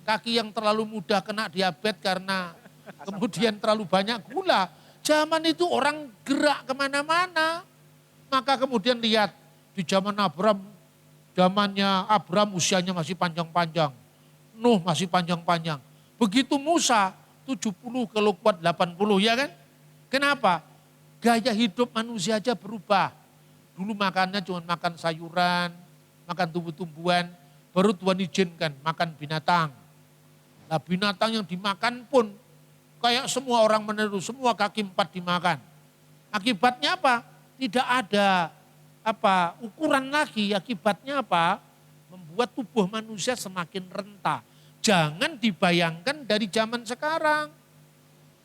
Kaki yang terlalu mudah kena diabetes karena kemudian terlalu banyak gula. Zaman itu orang gerak kemana-mana. Maka kemudian lihat di zaman Abraham, zamannya Abraham usianya masih panjang-panjang. Nuh masih panjang-panjang. Begitu Musa 70 kalau kuat 80 ya kan? Kenapa? Gaya hidup manusia aja berubah. Dulu makannya cuma makan sayuran, makan tumbuh-tumbuhan, baru Tuhan izinkan makan binatang. Nah binatang yang dimakan pun kayak semua orang meniru, semua kaki 4 dimakan. Akibatnya apa? Tidak ada ukuran lagi. Akibatnya apa? Membuat tubuh manusia semakin renta. Jangan dibayangkan dari zaman sekarang.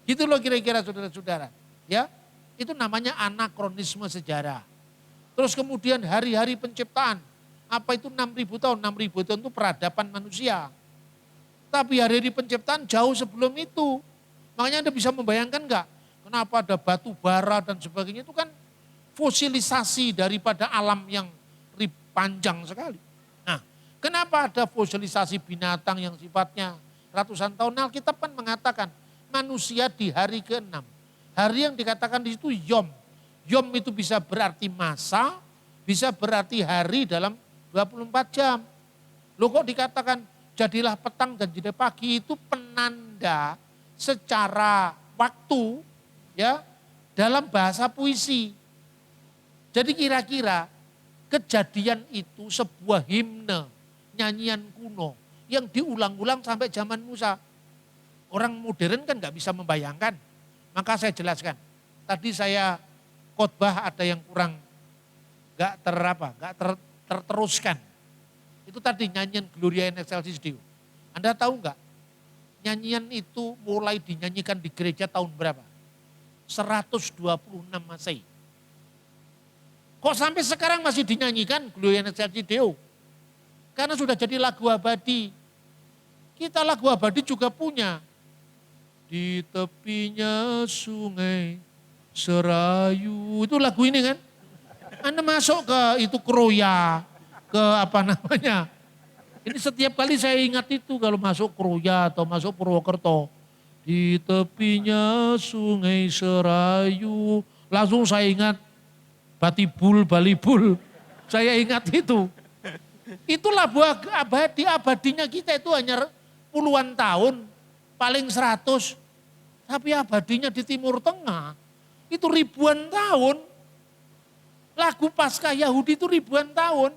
Gitu loh kira-kira saudara-saudara. Ya, itu namanya anakronisme sejarah. Terus kemudian hari-hari penciptaan. Apa itu 6.000 tahun? 6.000 tahun itu peradaban manusia. Tapi hari-hari penciptaan jauh sebelum itu. Makanya Anda bisa membayangkan enggak? Kenapa ada batu bara dan sebagainya itu kan fosilisasi daripada alam yang panjang sekali. Nah, kenapa ada fosilisasi binatang yang sifatnya ratusan tahun? Alkitab kan mengatakan manusia di hari ke-6. Hari yang dikatakan di situ Yom. Yom itu bisa berarti masa, bisa berarti hari dalam 24 jam. Loh kok dikatakan jadilah petang dan jadilah pagi, itu penanda secara waktu ya dalam bahasa puisi. Jadi kira-kira kejadian itu sebuah himne, nyanyian kuno yang diulang-ulang sampai zaman Musa. Orang modern kan nggak bisa membayangkan. Maka saya jelaskan. Tadi saya khotbah ada yang kurang nggak terteruskan. Itu tadi nyanyian Gloria in Excelsis Deo. Anda tahu nggak? Nyanyian itu mulai dinyanyikan di gereja tahun berapa? 126 Masehi. Kok sampai sekarang masih dinyanyikan Gloria in Excelsis Deo? Karena sudah jadi lagu abadi. Kita lagu abadi juga punya. Di tepinya sungai Serayu. Itu lagu ini kan. Anda masuk ke itu Kroya, ke apa namanya. Ini setiap kali saya ingat itu kalau masuk Kroya atau masuk Purwokerto. Di tepinya sungai Serayu. Langsung saya ingat Batibul, Balibul. Saya ingat itu. Itulah buah abadi, abadinya kita itu hanya puluhan tahun, paling 100. Tapi abadinya di Timur Tengah, itu ribuan tahun. Lagu Paskah Yahudi itu ribuan tahun.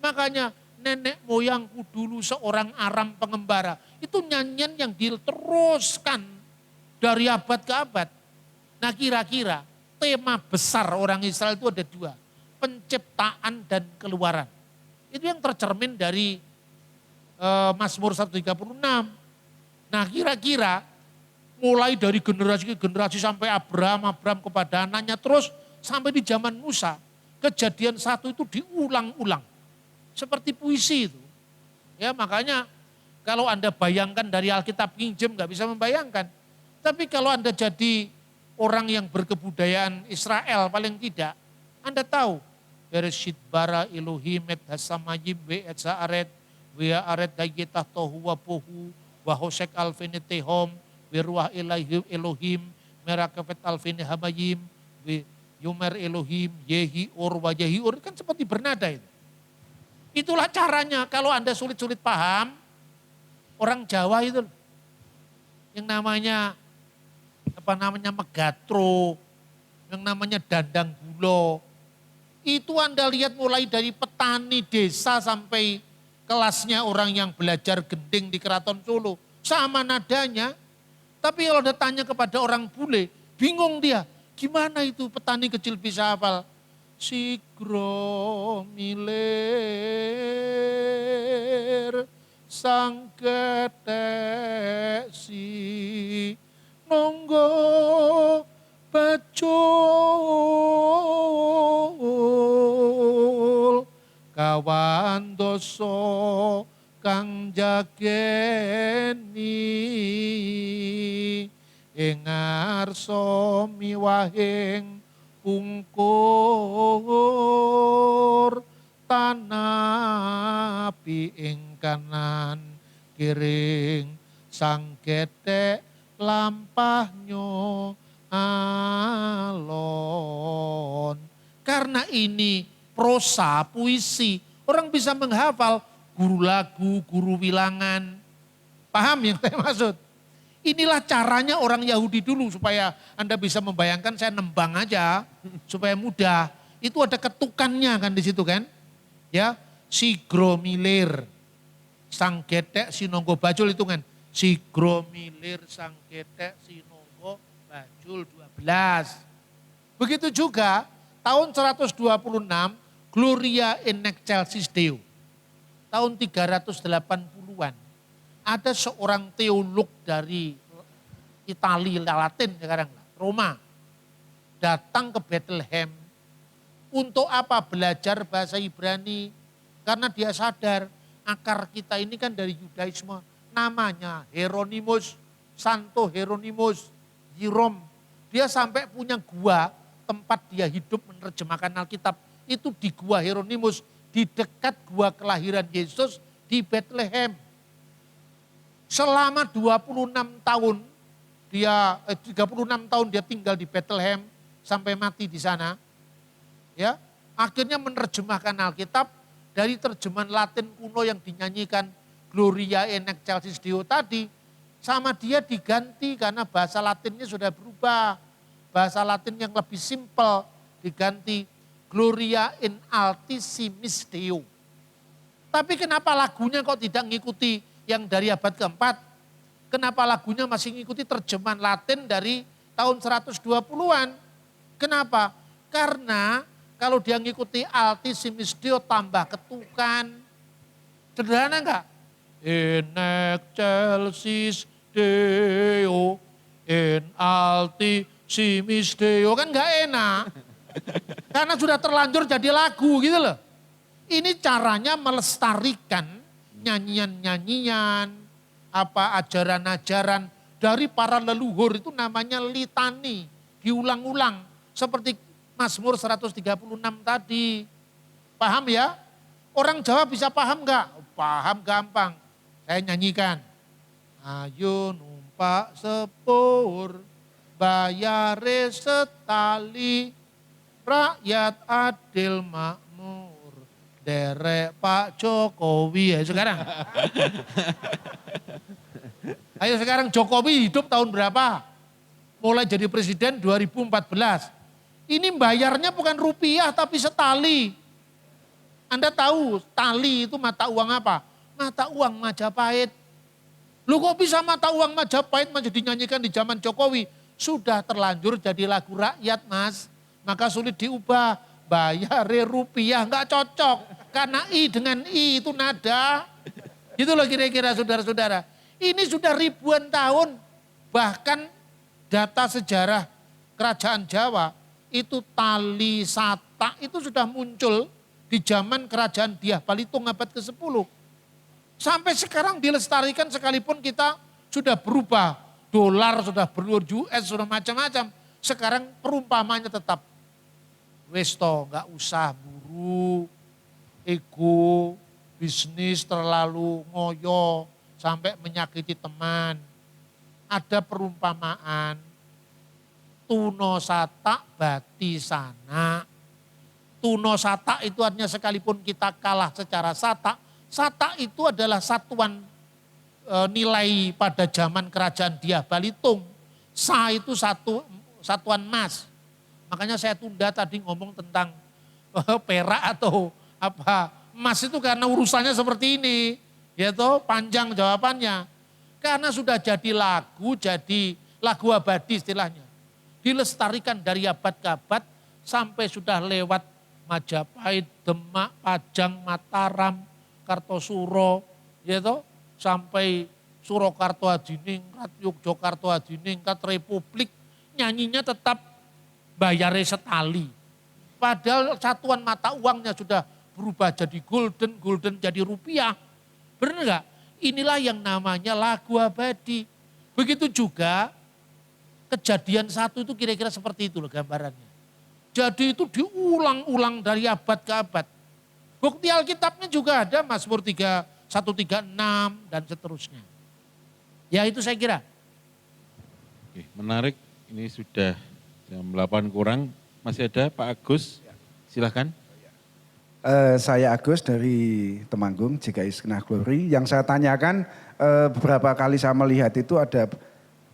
Makanya nenek moyangku dulu seorang Aram pengembara. Itu nyanyian yang diteruskan dari abad ke abad. Nah kira-kira tema besar orang Israel itu ada 2. Penciptaan dan keluaran. Itu yang tercermin dari Mazmur 136. Nah kira-kira mulai dari generasi ke generasi sampai Abraham kepada anaknya terus sampai di zaman Musa. Kejadian 1 itu diulang-ulang. Seperti puisi itu. Ya makanya kalau Anda bayangkan dari Alkitab King James nggak bisa membayangkan. Tapi kalau Anda jadi orang yang berkebudayaan Israel paling tidak, Anda tahu. Bereshit bara Elohim et hasamayim ve et sa'aret ve aret dagitah tohu wa pohu wa hosek alfene tehom ve ruah Elohim merakefet alfene hamayim ve yumer Elohim yehi or wa yehi or. Kan seperti bernada itu. Itulah caranya kalau Anda sulit-sulit paham, orang Jawa itu yang namanya megatro, yang namanya dandang gulo. Itu Anda lihat mulai dari petani desa sampai kelasnya orang yang belajar gending di Keraton Solo. Sama nadanya. Tapi kalau Anda tanya kepada orang bule, bingung dia. Gimana itu petani kecil bisa hafal? Sigro miler sang ketek si nonggo bacul kawan doso kang jageni ing ngarsa miwahing pungkur tanapi ing kanan kiring sang ketek lampahnya alon Karena ini prosa, puisi, orang bisa menghafal guru lagu, guru wilangan. Paham yang saya maksud? Inilah caranya orang Yahudi dulu supaya Anda bisa membayangkan saya nembang aja supaya mudah. Itu ada ketukannya kan di situ kan. Ya, sigromilir, sang getek sinonggo bajul itu kan. Sigromilir, sang getek sinonggo bajul 12. Begitu juga tahun 126 Gloria in excelsis Deo. Tahun 380-an. Ada seorang teolog dari Italia Latin sekarang, Roma. Datang ke Bethlehem. Untuk apa? Belajar bahasa Ibrani. Karena dia sadar akar kita ini kan dari Yudaisme. Namanya Hieronymus, Santo Hieronymus, Yirom. Dia sampai punya gua tempat dia hidup menerjemahkan Alkitab. Itu di gua Hieronymus, di dekat gua kelahiran Yesus di Bethlehem. Selama 26 tahun, 36 tahun dia tinggal di Bethlehem sampai mati di sana. Ya, akhirnya menerjemahkan Alkitab dari terjemahan Latin kuno yang dinyanyikan Gloria in excelsis Deo tadi, sama dia diganti karena bahasa Latinnya sudah berubah. Bahasa Latin yang lebih simpel diganti Gloria in altissimis Deo. Tapi kenapa lagunya kok tidak mengikuti yang dari abad keempat? Kenapa lagunya masih mengikuti terjemahan Latin dari tahun 120-an? Kenapa? Karena kalau dia mengikuti altissimis Deo tambah ketukan. Sederhana enggak? In excelsis Deo, in altissimis Deo. Kan enggak enak. Karena sudah terlanjur jadi lagu gitu loh. Ini caranya melestarikan nyanyian-nyanyian, ajaran-ajaran dari para leluhur itu namanya litani, diulang-ulang seperti Mazmur 136 tadi. Paham ya? Orang Jawa bisa paham enggak? Paham gampang. Saya nyanyikan. Ayo numpak sepur, bayare setali, rakyat adil makmur. Derek Pak Jokowi ya sekarang. Ayo sekarang Jokowi hidup tahun berapa? Mulai jadi presiden 2014. Ini bayarnya bukan rupiah tapi setali. Anda tahu tali itu mata uang apa? Mata uang Majapahit. Lu kok bisa mata uang Majapahit masih dinyanyikan di zaman Jokowi? Sudah terlanjur jadi lagu rakyat mas. Maka sulit diubah. Bayar rupiah nggak cocok. Karena I dengan I itu nada. Gitu loh kira-kira saudara-saudara. Ini sudah ribuan tahun. Bahkan data sejarah kerajaan Jawa itu tali satak itu sudah muncul di zaman kerajaan Dyah Balitung abad ke-10. Sampai sekarang dilestarikan sekalipun kita sudah berubah. Dolar sudah berubah, US sudah macam-macam. Sekarang perumpamannya tetap. Wes toh nggak usah buru, ego, bisnis terlalu ngoyo sampai menyakiti teman. Ada perumpamaan, tuno sata bati sana. Tuno sata itu artinya sekalipun kita kalah secara sata, sata itu adalah satuan nilai pada zaman kerajaan Dyah Balitung. Sa itu satuan emas. Makanya saya tunda tadi ngomong tentang perak atau apa emas itu karena urusannya seperti ini. Ya toh panjang jawabannya. Karena sudah jadi lagu abadi istilahnya. Dilestarikan dari abad ke abad sampai sudah lewat Majapahit, Demak, Pajang, Mataram, Kartosuro, ya toh sampai Surakarta Hadiningrat, Yogyakarta Hadiningrat, Republik, nyanyinya tetap bayare setali. Padahal satuan mata uangnya sudah berubah jadi golden jadi rupiah. Benar enggak? Inilah yang namanya lagu abadi. Begitu juga Kejadian 1 itu kira-kira seperti itu loh gambarannya. Jadi itu diulang-ulang dari abad ke abad. Bukti Alkitabnya juga ada Mazmur 136 dan seterusnya. Ya itu saya kira. Oke, menarik, ini sudah jam 8 kurang. Masih ada Pak Agus? Silahkan. Saya Agus dari Temanggung, JKI Sekenah Glory. Yang saya tanyakan beberapa kali saya melihat itu ada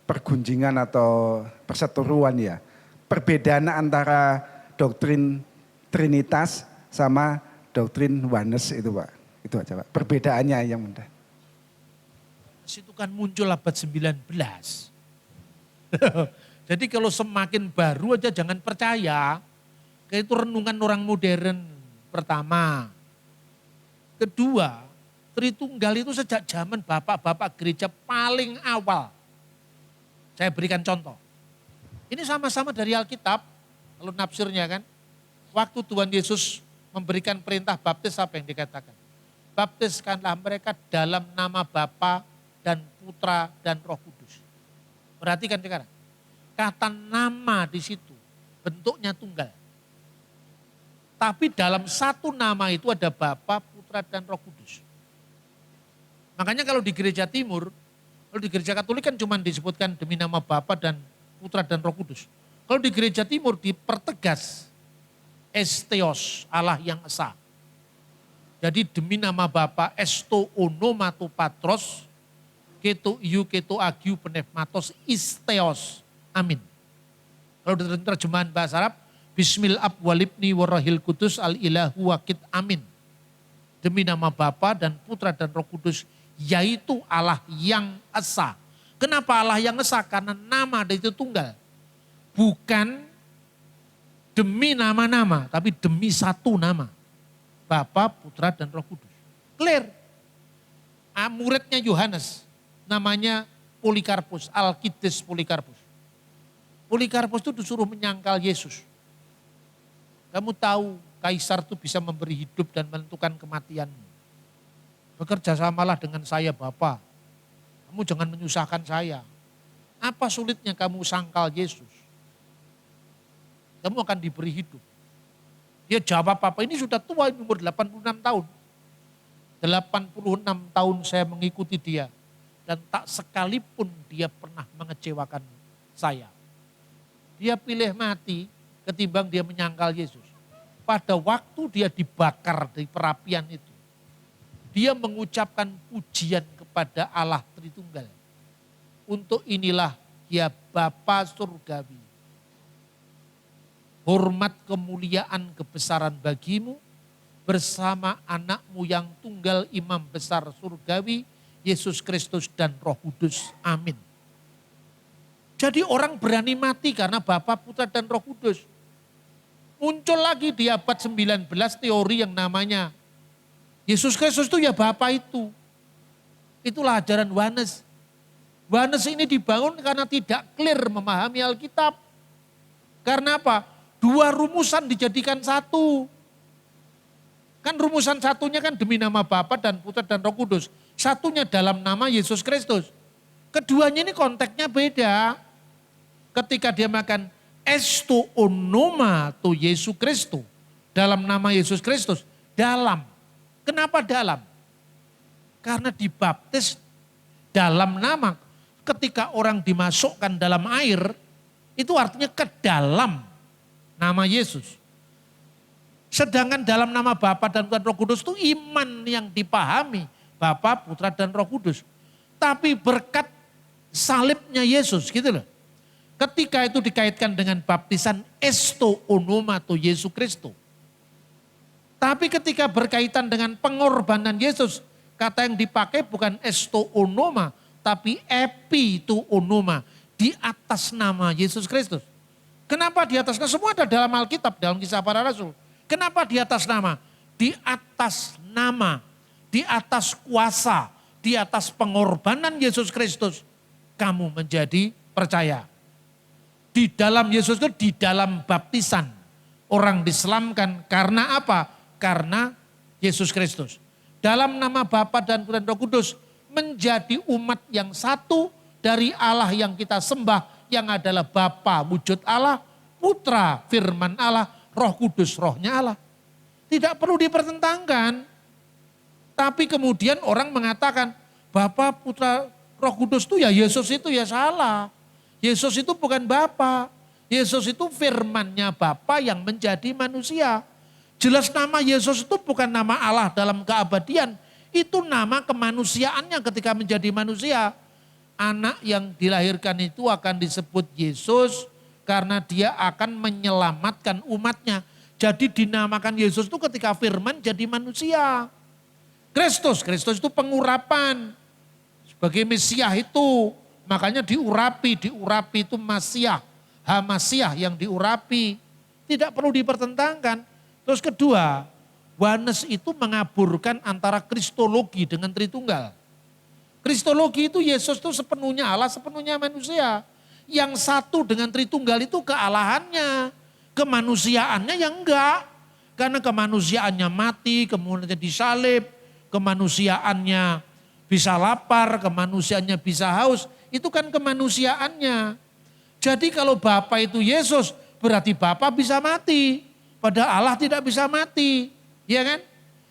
pergunjingan atau perseteruan ya. Perbedaan antara doktrin Trinitas sama doktrin Oneness itu Pak. Itu aja Pak. Perbedaannya yang mudah. Itu kan muncul abad 19. Jadi kalau semakin baru aja jangan percaya. Kayak itu renungan orang modern. Pertama. Kedua, Tritunggal itu sejak zaman bapak-bapak gereja paling awal. Saya berikan contoh. Ini sama-sama dari Alkitab, kalau nafsirnya kan. Waktu Tuhan Yesus memberikan perintah baptis apa yang dikatakan? Baptiskanlah mereka dalam nama Bapa dan Putra dan Roh Kudus. Perhatikan sekarang. Kata nama di situ bentuknya tunggal. Tapi dalam satu nama itu ada Bapa, Putra, dan Roh Kudus. Makanya kalau di gereja timur, kalau di gereja Katolik kan cuma disebutkan demi nama Bapa dan Putra dan Roh Kudus. Kalau di gereja timur dipertegas Esteos, Allah yang esa. Jadi demi nama Bapa, Esto Onomato Patros, Keto Iu Keto Agiu Pneumatos Isteos. Amin. Kalau di terjemahan bahasa Arab, Bismil ab walibni warahil kudus al ilahu wakid amin. Demi nama Bapa dan Putra dan Roh Kudus, yaitu Allah yang esa. Kenapa Allah yang esa? Karena nama itu tunggal. Bukan demi nama-nama, tapi demi satu nama. Bapa, Putra, dan Roh Kudus. Clear. Muridnya Yohanes, namanya Polikarpus, Alkides Polikarpus. Polikarpus itu disuruh menyangkal Yesus. Kamu tahu kaisar itu bisa memberi hidup dan menentukan kematianmu. Bekerja samalah dengan saya Bapa. Kamu jangan menyusahkan saya. Apa sulitnya kamu sangkal Yesus? Kamu akan diberi hidup. Dia jawab apa? Ini sudah tua, umur 86 tahun. 86 tahun saya mengikuti dia. Dan tak sekalipun dia pernah mengecewakan saya. Dia pilih mati ketimbang dia menyangkal Yesus. Pada waktu dia dibakar di perapian itu, dia mengucapkan pujian kepada Allah Tritunggal. Untuk inilah ya Bapa Surgawi. Hormat kemuliaan kebesaran bagimu bersama anakmu yang tunggal imam besar surgawi, Yesus Kristus dan Roh Kudus. Amin. Jadi orang berani mati karena Bapa, Putra, dan Roh Kudus. Muncul lagi di abad 19 teori yang namanya Yesus Kristus itu ya Bapa itu. Itulah ajaran Oneness. Oneness ini dibangun karena tidak clear memahami Alkitab. Karena apa? Dua rumusan dijadikan satu. Kan rumusan satunya kan demi nama Bapa dan Putra dan Roh Kudus. Satunya dalam nama Yesus Kristus. Keduanya ini konteksnya beda. Ketika dia makan esto onoma to Yesus Kristus. Dalam nama Yesus Kristus. Dalam. Kenapa dalam? Karena dibaptis dalam nama. Ketika orang dimasukkan dalam air. Itu artinya ke dalam nama Yesus. Sedangkan dalam nama Bapa dan Tuhan Roh Kudus itu iman yang dipahami. Bapa, Putra, dan Roh Kudus. Tapi berkat salibnya Yesus gitu loh. Ketika itu dikaitkan dengan baptisan esto onoma to Yesus Kristus. Tapi ketika berkaitan dengan pengorbanan Yesus, kata yang dipakai bukan esto onoma, tapi epi to onoma, di atas nama Yesus Kristus. Kenapa di atas nama? Semua ada dalam Alkitab, dalam Kisah Para Rasul. Kenapa di atas nama? Di atas nama, di atas kuasa, di atas pengorbanan Yesus Kristus, kamu menjadi percaya. Di dalam Yesus itu, di dalam baptisan, orang diselamkan karena apa? Karena Yesus Kristus. Dalam nama Bapa dan Putra dan Roh Kudus, menjadi umat yang satu dari Allah yang kita sembah, yang adalah Bapa, wujud Allah, Putra, firman Allah, Roh Kudus, rohnya Allah. Tidak perlu dipertentangkan. Tapi kemudian orang mengatakan, Bapa, Putra, Roh Kudus itu ya Yesus itu ya salah. Yesus itu bukan Bapa. Yesus itu firmannya Bapa yang menjadi manusia. Jelas nama Yesus itu bukan nama Allah dalam keabadian. Itu nama kemanusiaannya ketika menjadi manusia. Anak yang dilahirkan itu akan disebut Yesus karena dia akan menyelamatkan umatnya. Jadi dinamakan Yesus itu ketika firman jadi manusia. Kristus itu pengurapan. Sebagai Mesias itu, makanya diurapi itu Masiah. Hamasiah yang diurapi. Tidak perlu dipertentangkan. Terus kedua, Yohanes itu mengaburkan antara kristologi dengan Tritunggal. Kristologi itu Yesus itu sepenuhnya Allah, sepenuhnya manusia. Yang satu dengan Tritunggal itu kealahannya, kemanusiaannya yang enggak. Karena kemanusiaannya mati, kemudian disalib, kemanusiaannya bisa lapar, kemanusiaannya bisa haus. Itu kan kemanusiaannya. Jadi kalau Bapa itu Yesus, berarti Bapa bisa mati. Padahal Allah tidak bisa mati. Ya kan?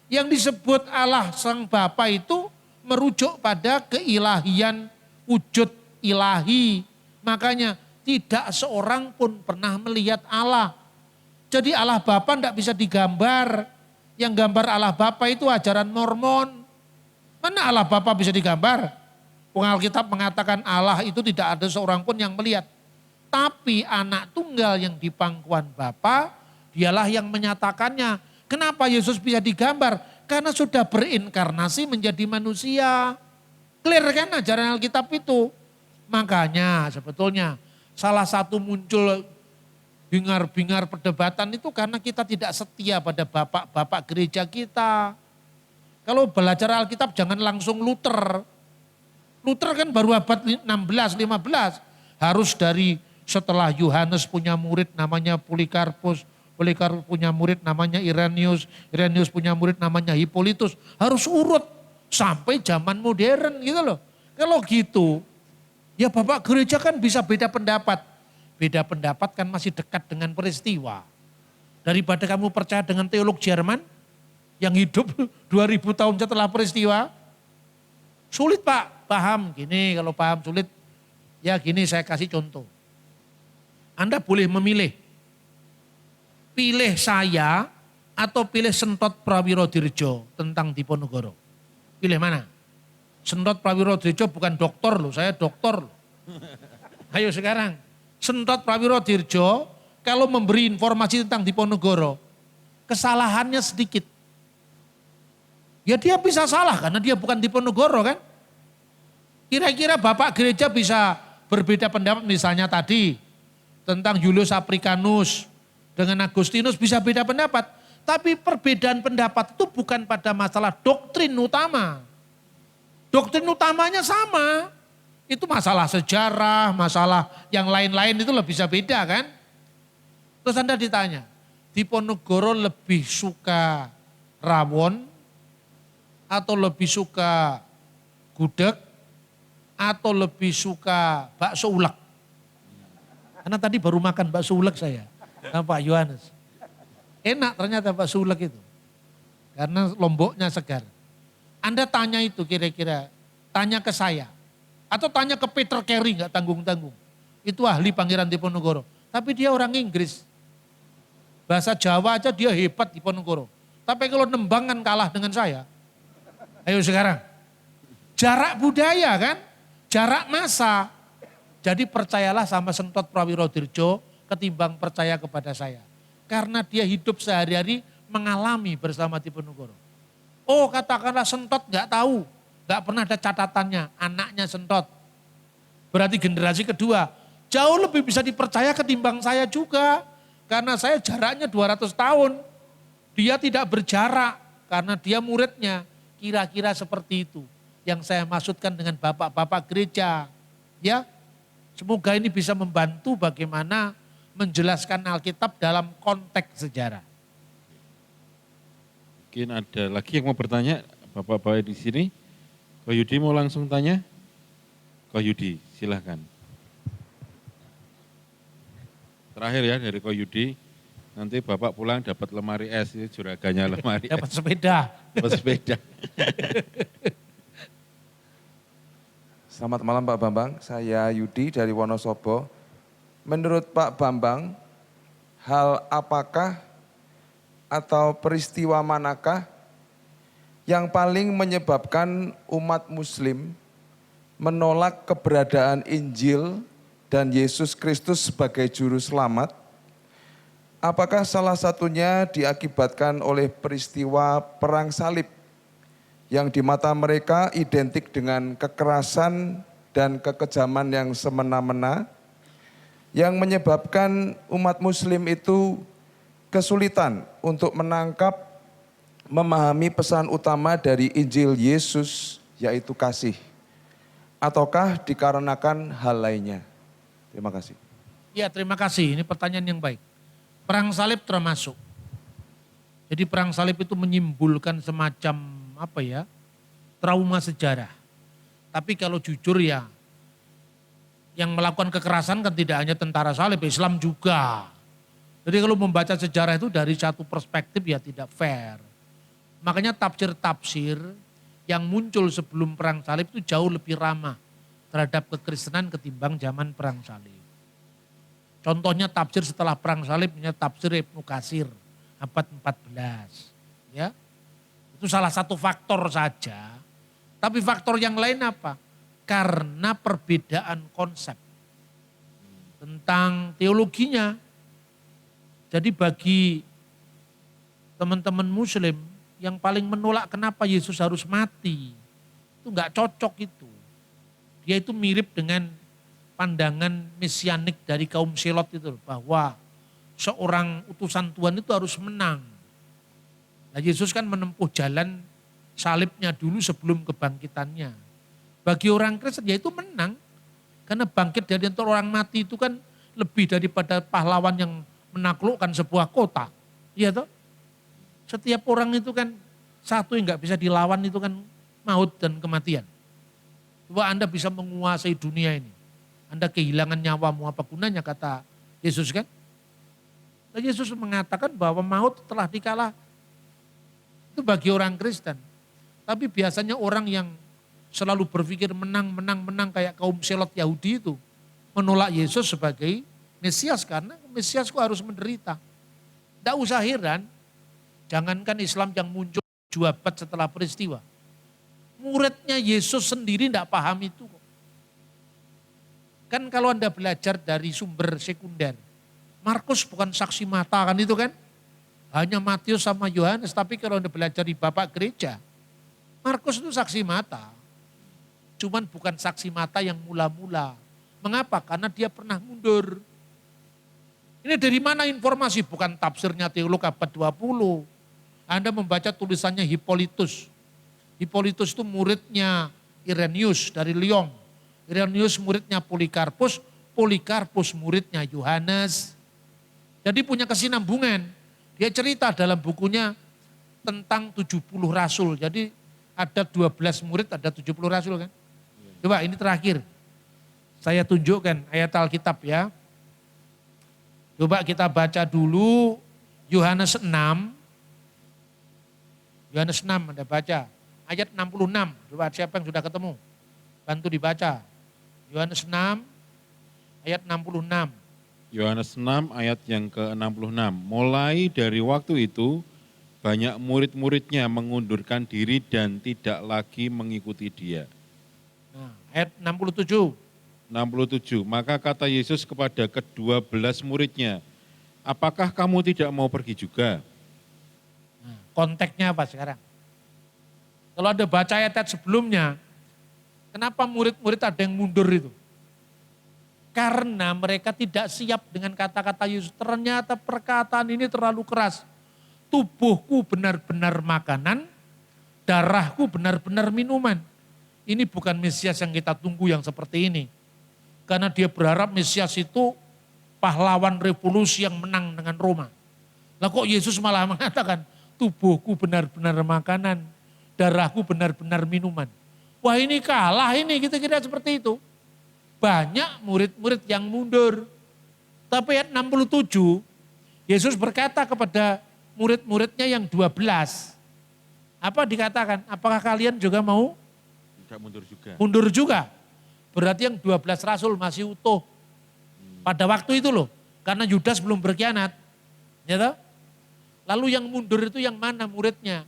Yang disebut Allah Sang Bapa itu merujuk pada keilahian wujud ilahi. Makanya tidak seorang pun pernah melihat Allah. Jadi Allah Bapa tidak bisa digambar. Yang gambar Allah Bapa itu ajaran Mormon. Mana Allah Bapa bisa digambar? Alkitab mengatakan Allah itu tidak ada seorang pun yang melihat. Tapi anak tunggal yang di pangkuan Bapa, dialah yang menyatakannya. Kenapa Yesus bisa digambar? Karena sudah berinkarnasi menjadi manusia. Clear kan ajaran Alkitab itu? Makanya sebetulnya salah satu muncul bingar-bingar perdebatan itu karena kita tidak setia pada bapak-bapak gereja kita. Kalau belajar Alkitab jangan langsung Luther. Luther kan baru abad 16, 15. Harus dari setelah Yohanes punya murid namanya Polikarpus. Polikarpus punya murid namanya Irenaeus. Irenaeus punya murid namanya Hippolytus. Harus urut sampai zaman modern gitu loh. Kalau gitu ya bapak gereja kan bisa beda pendapat. Beda pendapat kan masih dekat dengan peristiwa. Daripada kamu percaya dengan teolog Jerman yang hidup 2000 tahun setelah peristiwa. Sulit Pak, paham gini, kalau paham sulit ya gini saya kasih contoh. Anda boleh memilih. Pilih saya atau pilih Sentot Prawirodirjo tentang Diponegoro. Pilih mana? Sentot Prawirodirjo bukan dokter loh, saya dokter loh. Ayo sekarang. Sentot Prawirodirjo kalau memberi informasi tentang Diponegoro, kesalahannya sedikit. Ya dia bisa salah karena dia bukan Diponegoro kan. Kira-kira Bapak gereja bisa berbeda pendapat misalnya tadi tentang Julius Africanus dengan Agustinus bisa beda pendapat. Tapi perbedaan pendapat itu bukan pada masalah doktrin utama. Doktrin utamanya sama. Itu masalah sejarah, masalah yang lain-lain itu lebih bisa beda kan. Terus Anda ditanya, Diponegoro lebih suka rawon atau lebih suka gudeg atau lebih suka bakso ulek? Karena tadi baru makan bakso ulek saya sama Pak Yohanes. Enak ternyata bakso ulek itu. Karena lomboknya segar. Anda tanya itu kira-kira, tanya ke saya. Atau tanya ke Peter Carey gak tanggung-tanggung. Itu ahli Pangeran Diponegoro. Tapi dia orang Inggris. Bahasa Jawa aja dia hebat Diponegoro. Tapi kalau nembang kan kalah dengan saya. Ayo sekarang. Jarak budaya kan, jarak masa. Jadi percayalah sama Sentot Prawirodirjo ketimbang percaya kepada saya. Karena dia hidup sehari-hari mengalami bersama Diponegoro. Oh katakanlah Sentot gak tahu, gak pernah ada catatannya, anaknya Sentot. Berarti generasi kedua jauh lebih bisa dipercaya ketimbang saya juga. Karena saya jaraknya 200 tahun. Dia tidak berjarak karena dia muridnya. Kira-kira seperti itu yang saya maksudkan dengan bapak-bapak gereja. Ya, semoga ini bisa membantu bagaimana menjelaskan Alkitab dalam konteks sejarah. Mungkin ada lagi yang mau bertanya, bapak-bapak di sini. Ko Yudi mau langsung tanya? Ko Yudi, silahkan. Terakhir ya dari Ko Yudi, nanti bapak pulang dapat lemari es, juraganya lemari es. Dapat sepeda. Dapat sepeda. Selamat malam Pak Bambang, saya Yudi dari Wonosobo. Menurut Pak Bambang, hal apakah atau peristiwa manakah yang paling menyebabkan umat Muslim menolak keberadaan Injil dan Yesus Kristus sebagai juru selamat? Apakah salah satunya diakibatkan oleh peristiwa perang salib yang di mata mereka identik dengan kekerasan dan kekejaman yang semena-mena, yang menyebabkan umat Muslim itu kesulitan untuk menangkap, memahami pesan utama dari Injil Yesus, yaitu kasih? Ataukah dikarenakan hal lainnya? Terima kasih. Ya, terima kasih. Ini pertanyaan yang baik. Perang salib termasuk. Jadi perang salib itu menyimpulkan semacam trauma sejarah. Tapi kalau jujur ya, yang melakukan kekerasan kan tidak hanya tentara salib, Islam juga. Jadi kalau membaca sejarah itu dari satu perspektif ya tidak fair. Makanya tafsir-tafsir yang muncul sebelum perang salib itu jauh lebih ramah terhadap kekristenan ketimbang zaman perang salib. Contohnya tafsir setelah perang salib, tafsir Ibnu Katsir abad 14. Ya, itu salah satu faktor saja. Tapi faktor yang lain apa? Karena perbedaan konsep tentang teologinya. Jadi bagi teman-teman Muslim yang paling menolak kenapa Yesus harus mati, itu nggak cocok itu. Dia itu mirip dengan pandangan mesianik dari kaum Selot itu, bahwa seorang utusan Tuhan itu harus menang. Nah, Yesus kan menempuh jalan salibnya dulu sebelum kebangkitannya. Bagi orang Kristen ya itu menang, karena bangkit dari antara orang mati itu kan lebih daripada pahlawan yang menaklukkan sebuah kota. Iya toh? Setiap orang itu kan satu yang nggak bisa dilawan itu kan maut dan kematian. Coba Anda bisa menguasai dunia ini, Anda kehilangan nyawamu, apa gunanya, kata Yesus kan? Dan Yesus mengatakan bahwa maut telah dikalah. Itu bagi orang Kristen. Tapi biasanya orang yang selalu berpikir menang kayak kaum Selot Yahudi itu menolak Yesus sebagai Mesias, karena Mesias kok harus menderita. Tidak usah heran, jangankan Islam yang muncul 2 abad setelah peristiwa. Muridnya Yesus sendiri tidak paham itu kok. Kan kalau Anda belajar dari sumber sekunder, Markus bukan saksi mata kan itu kan. Hanya Matius sama Yohanes, tapi kalau Anda belajar di Bapak Gereja, Markus itu saksi mata. Cuman bukan saksi mata yang mula-mula. Mengapa? Karena dia pernah mundur. Ini dari mana informasi? Bukan tafsirnya teolog abad 20. Anda membaca tulisannya Hippolytus. Hippolytus itu muridnya Irenaeus dari Lyon. Irenaeus muridnya Polikarpus, Polikarpus muridnya Yohanes. Jadi punya kesinambungan. Dia cerita dalam bukunya tentang 70 rasul. Jadi ada 12 murid, ada 70 rasul kan. Coba ini terakhir. Saya tunjukkan ayat Alkitab ya. Coba kita baca dulu Yohanes 6. Yohanes 6 Anda baca. Ayat 66. Coba siapa yang sudah ketemu? Bantu dibaca. Yohanes 6 ayat 66. Yohanes 6 ayat yang ke-66. Mulai dari waktu itu banyak murid-muridnya mengundurkan diri dan tidak lagi mengikuti dia. Nah, ayat 67. 67. Maka kata Yesus kepada ke-12 muridnya, apakah kamu tidak mau pergi juga? Nah, konteksnya apa sekarang? Kalau Anda baca ayat sebelumnya, kenapa murid-murid ada yang mundur itu? Karena mereka tidak siap dengan kata-kata Yesus. Ternyata perkataan ini terlalu keras. Tubuhku benar-benar makanan, darahku benar-benar minuman. Ini bukan Mesias yang kita tunggu yang seperti ini. Karena dia berharap Mesias itu pahlawan revolusi yang menang dengan Roma. Lah kok Yesus malah mengatakan, tubuhku benar-benar makanan, darahku benar-benar minuman. Wah ini kalah ini, kita kira seperti itu. Banyak murid-murid yang mundur. Tapi ayat 67, Yesus berkata kepada murid-muridnya yang 12. Apa dikatakan? Apakah kalian juga mau? Tidak mundur juga. Mundur juga. Berarti yang 12 rasul masih utuh. Pada waktu itu loh. Karena Yudas belum berkhianat. Ya toh? Lalu yang mundur itu yang mana muridnya?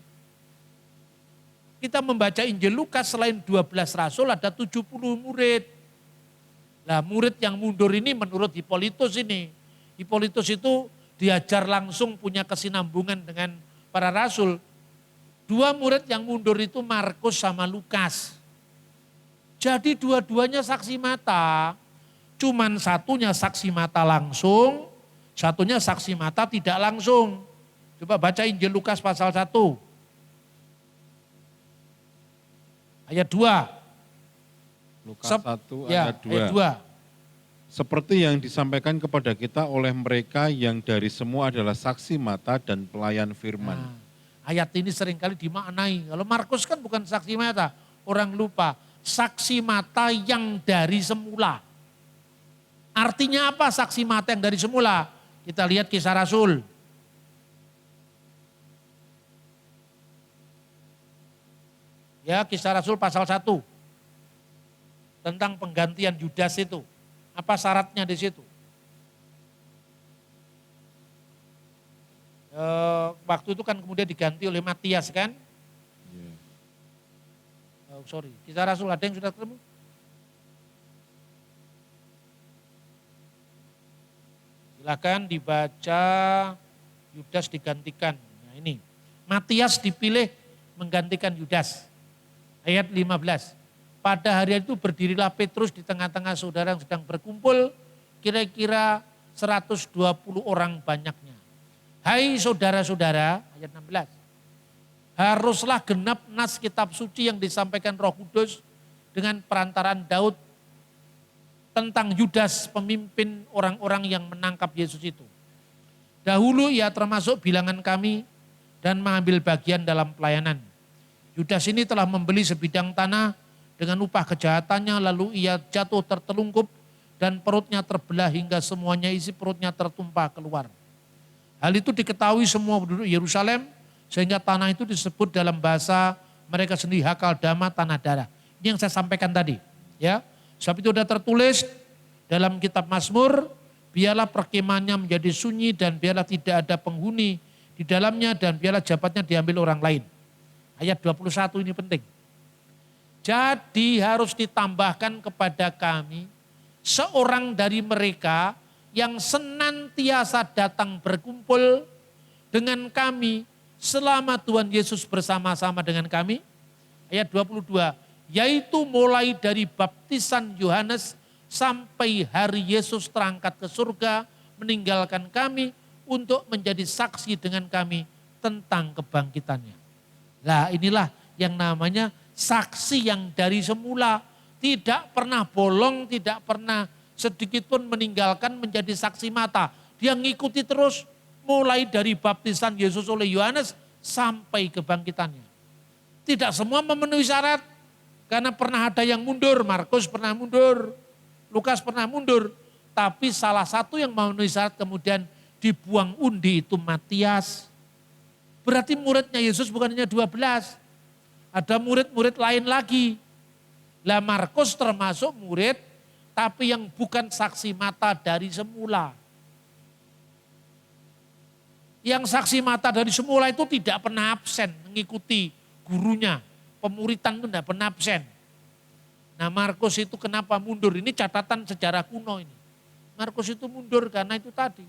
Kita membaca Injil Lukas selain 12 rasul ada 70 murid. Nah murid yang mundur ini menurut Hippolytus ini. Hippolytus itu diajar langsung punya kesinambungan dengan para rasul. Dua murid yang mundur itu Markus sama Lukas. Jadi dua-duanya saksi mata. Cuman satunya saksi mata langsung, satunya saksi mata tidak langsung. Coba baca Injil Lukas pasal 1. Ayat 2. Lukas 1 ayat 2. Ayat 2. Seperti yang disampaikan kepada kita oleh mereka yang dari semua adalah saksi mata dan pelayan firman. Nah, ayat ini seringkali dimaknai. Kalau Markus kan bukan saksi mata, orang lupa. Saksi mata yang dari semula. Artinya apa saksi mata yang dari semula? Kita lihat Kisah Rasul. Ya, Kisah Rasul pasal 1. Tentang penggantian Yudas itu. Apa syaratnya di situ? Waktu itu kan kemudian diganti oleh Matias kan? Oh, sorry, Kisah Rasul ada yang sudah ketemu? Silakan dibaca, Yudas digantikan. Nah ini, Matias dipilih menggantikan Yudas. Ayat 15. Pada hari itu berdirilah Petrus di tengah-tengah saudara yang sedang berkumpul, kira-kira 120 orang banyaknya. Hai saudara-saudara, ayat 16. Haruslah genap nas kitab suci yang disampaikan Roh Kudus dengan perantaraan Daud tentang Yudas pemimpin orang-orang yang menangkap Yesus itu. Dahulu ia termasuk bilangan kami dan mengambil bagian dalam pelayanan. Yudas ini telah membeli sebidang tanah dengan upah kejahatannya, lalu ia jatuh tertelungkup dan perutnya terbelah hingga semuanya isi perutnya tertumpah keluar. Hal itu diketahui semua penduduk Yerusalem sehingga tanah itu disebut dalam bahasa mereka sendiri Hakal Dama, tanah darah. Ini yang saya sampaikan tadi. Ya, sebab itu sudah tertulis dalam kitab Mazmur, biarlah perkemahannya menjadi sunyi dan biarlah tidak ada penghuni di dalamnya dan biarlah jabatnya diambil orang lain. Ayat 21 ini penting. Jadi harus ditambahkan kepada kami seorang dari mereka yang senantiasa datang berkumpul dengan kami selama Tuhan Yesus bersama-sama dengan kami. Ayat 22, yaitu mulai dari baptisan Yohanes sampai hari Yesus terangkat ke surga meninggalkan kami untuk menjadi saksi dengan kami tentang kebangkitannya. Nah inilah yang namanya saksi yang dari semula. Tidak pernah bolong, tidak pernah sedikit pun meninggalkan menjadi saksi mata. Dia ngikuti terus mulai dari baptisan Yesus oleh Yohanes sampai kebangkitannya. Tidak semua memenuhi syarat. Karena pernah ada yang mundur, Markus pernah mundur, Lukas pernah mundur. Tapi salah satu yang memenuhi syarat kemudian dibuang undi itu Matias. Berarti muridnya Yesus bukan hanya 12. Ada murid-murid lain lagi. Lah Markus termasuk murid tapi yang bukan saksi mata dari semula. Yang saksi mata dari semula itu tidak pernah absen mengikuti gurunya. Pemuritan itu tidak pernah absen. Nah Markus itu kenapa mundur? Ini catatan sejarah kuno ini. Markus itu mundur karena itu tadi.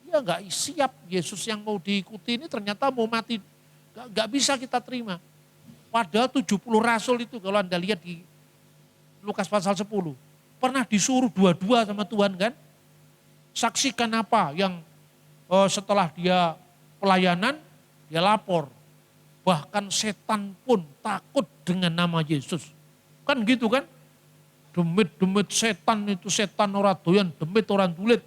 Dia nggak siap, Yesus yang mau diikuti ini ternyata mau mati. Nggak bisa kita terima. Padahal 70 rasul itu kalau Anda lihat di Lukas pasal 10. Pernah disuruh dua-dua sama Tuhan kan. Saksikan apa yang setelah dia pelayanan, dia lapor. Bahkan setan pun takut dengan nama Yesus. Kan gitu kan. Demit-demit setan itu setan orang doyan, demit orang dulit.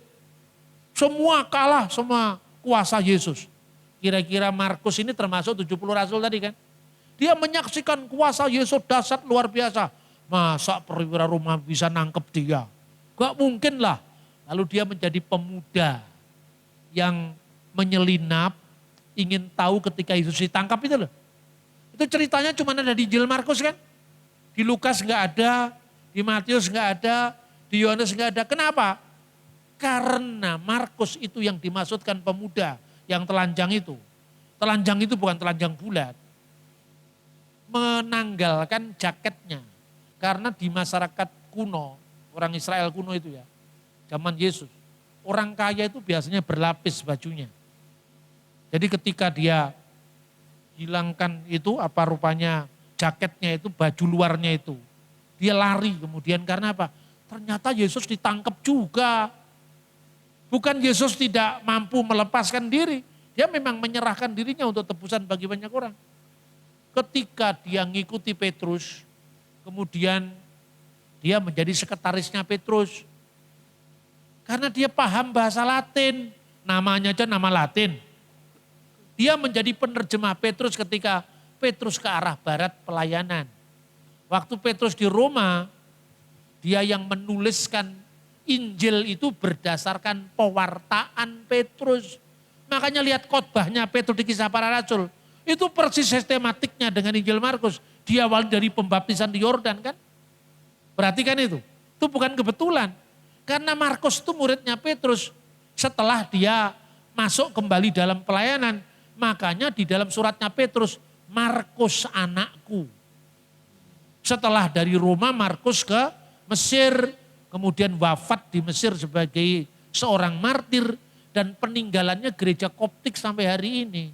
Semua kalah sama kuasa Yesus. Kira-kira Markus ini termasuk 70 rasul tadi kan. Dia menyaksikan kuasa Yesus dahsyat luar biasa. Masa perwira Roma bisa nangkep dia? Gak mungkin lah. Lalu dia menjadi pemuda yang menyelinap, ingin tahu ketika Yesus ditangkap itu loh. Itu ceritanya cuma ada di Injil Markus kan. Di Lukas gak ada, di Matius gak ada, di Yohanes gak ada. Kenapa? Karena Markus itu yang dimaksudkan pemuda yang telanjang itu. Telanjang itu bukan telanjang bulat. Menanggalkan jaketnya. Karena di masyarakat kuno, orang Israel kuno itu ya, zaman Yesus, orang kaya itu biasanya berlapis bajunya. Jadi ketika dia hilangkan itu, apa rupanya jaketnya itu, baju luarnya itu, dia lari kemudian karena apa? Ternyata Yesus ditangkap juga. Bukan Yesus tidak mampu melepaskan diri, dia memang menyerahkan dirinya untuk tebusan bagi banyak orang. Ketika dia ngikuti Petrus, kemudian dia menjadi sekretarisnya Petrus. Karena dia paham bahasa Latin, namanya aja nama Latin. Dia menjadi penerjemah Petrus ketika Petrus ke arah barat pelayanan. Waktu Petrus di Roma, dia yang menuliskan Injil itu berdasarkan pewartaan Petrus. Makanya lihat khotbahnya Petrus di Kisah Para Rasul. Itu persis sistematiknya dengan Injil Markus. Diawali dari pembaptisan di Yordan kan. Perhatikan itu. Itu bukan kebetulan. Karena Markus itu muridnya Petrus. Setelah dia masuk kembali dalam pelayanan. Makanya di dalam suratnya Petrus, Markus anakku. Setelah dari Roma, Markus ke Mesir. Kemudian wafat di Mesir sebagai seorang martir. Dan peninggalannya gereja Koptik sampai hari ini.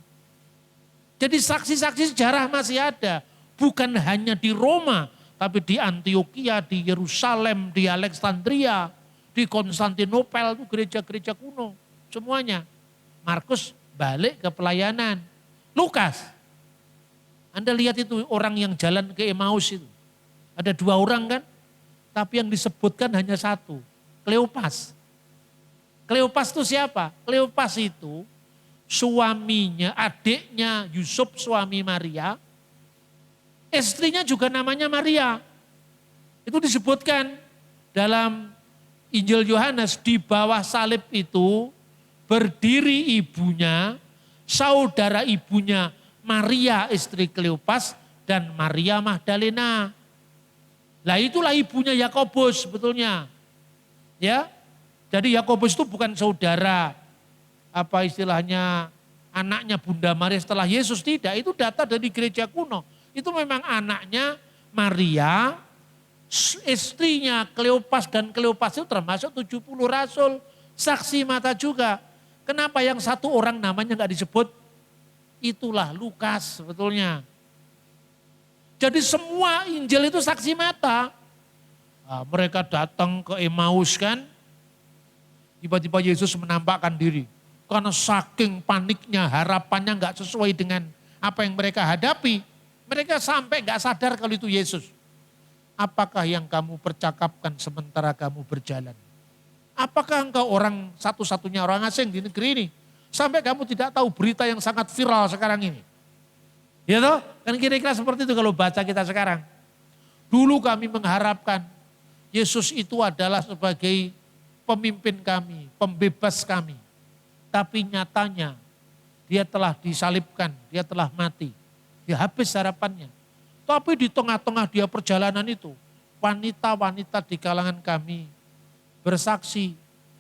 Jadi saksi-saksi sejarah masih ada. Bukan hanya di Roma, tapi di Antioquia, di Yerusalem, di Alexandria, di Konstantinopel, itu gereja-gereja kuno. Semuanya. Markus balik ke pelayanan. Lukas, Anda lihat itu orang yang jalan ke Emmaus itu. Ada 2 orang kan, tapi yang disebutkan hanya 1, Kleopas. Kleopas itu siapa? Kleopas itu suaminya, adiknya Yusuf suami Maria, istrinya juga namanya Maria. Itu disebutkan dalam Injil Yohanes, di bawah salib itu berdiri ibunya, saudara ibunya Maria istri Kleopas dan Maria Magdalena. Lah itulah ibunya Yakobus sebetulnya. Ya. Jadi Yakobus itu bukan saudara apa istilahnya anaknya Bunda Maria setelah Yesus, tidak, itu data dari gereja kuno. Itu memang anaknya Maria, istrinya Kleopas, dan Kleopas itu termasuk 70 rasul, saksi mata juga. Kenapa yang 1 orang namanya nggak disebut? Itulah Lukas sebetulnya. Jadi semua Injil itu saksi mata. Nah, mereka datang ke Emmaus kan, tiba-tiba Yesus menampakkan diri. Karena saking paniknya, harapannya nggak sesuai dengan apa yang mereka hadapi. Mereka sampai nggak sadar kalau itu Yesus. Apakah yang kamu percakapkan sementara kamu berjalan? Apakah engkau orang satu-satunya orang asing di negeri ini? Sampai kamu tidak tahu berita yang sangat viral sekarang ini. Ya toh? Kan kira-kira seperti itu kalau baca kita sekarang. Dulu kami mengharapkan Yesus itu adalah sebagai pemimpin kami, pembebas kami. Tapi nyatanya dia telah disalibkan, dia telah mati. Dia habis harapannya. Tapi di tengah-tengah dia perjalanan itu, wanita-wanita di kalangan kami bersaksi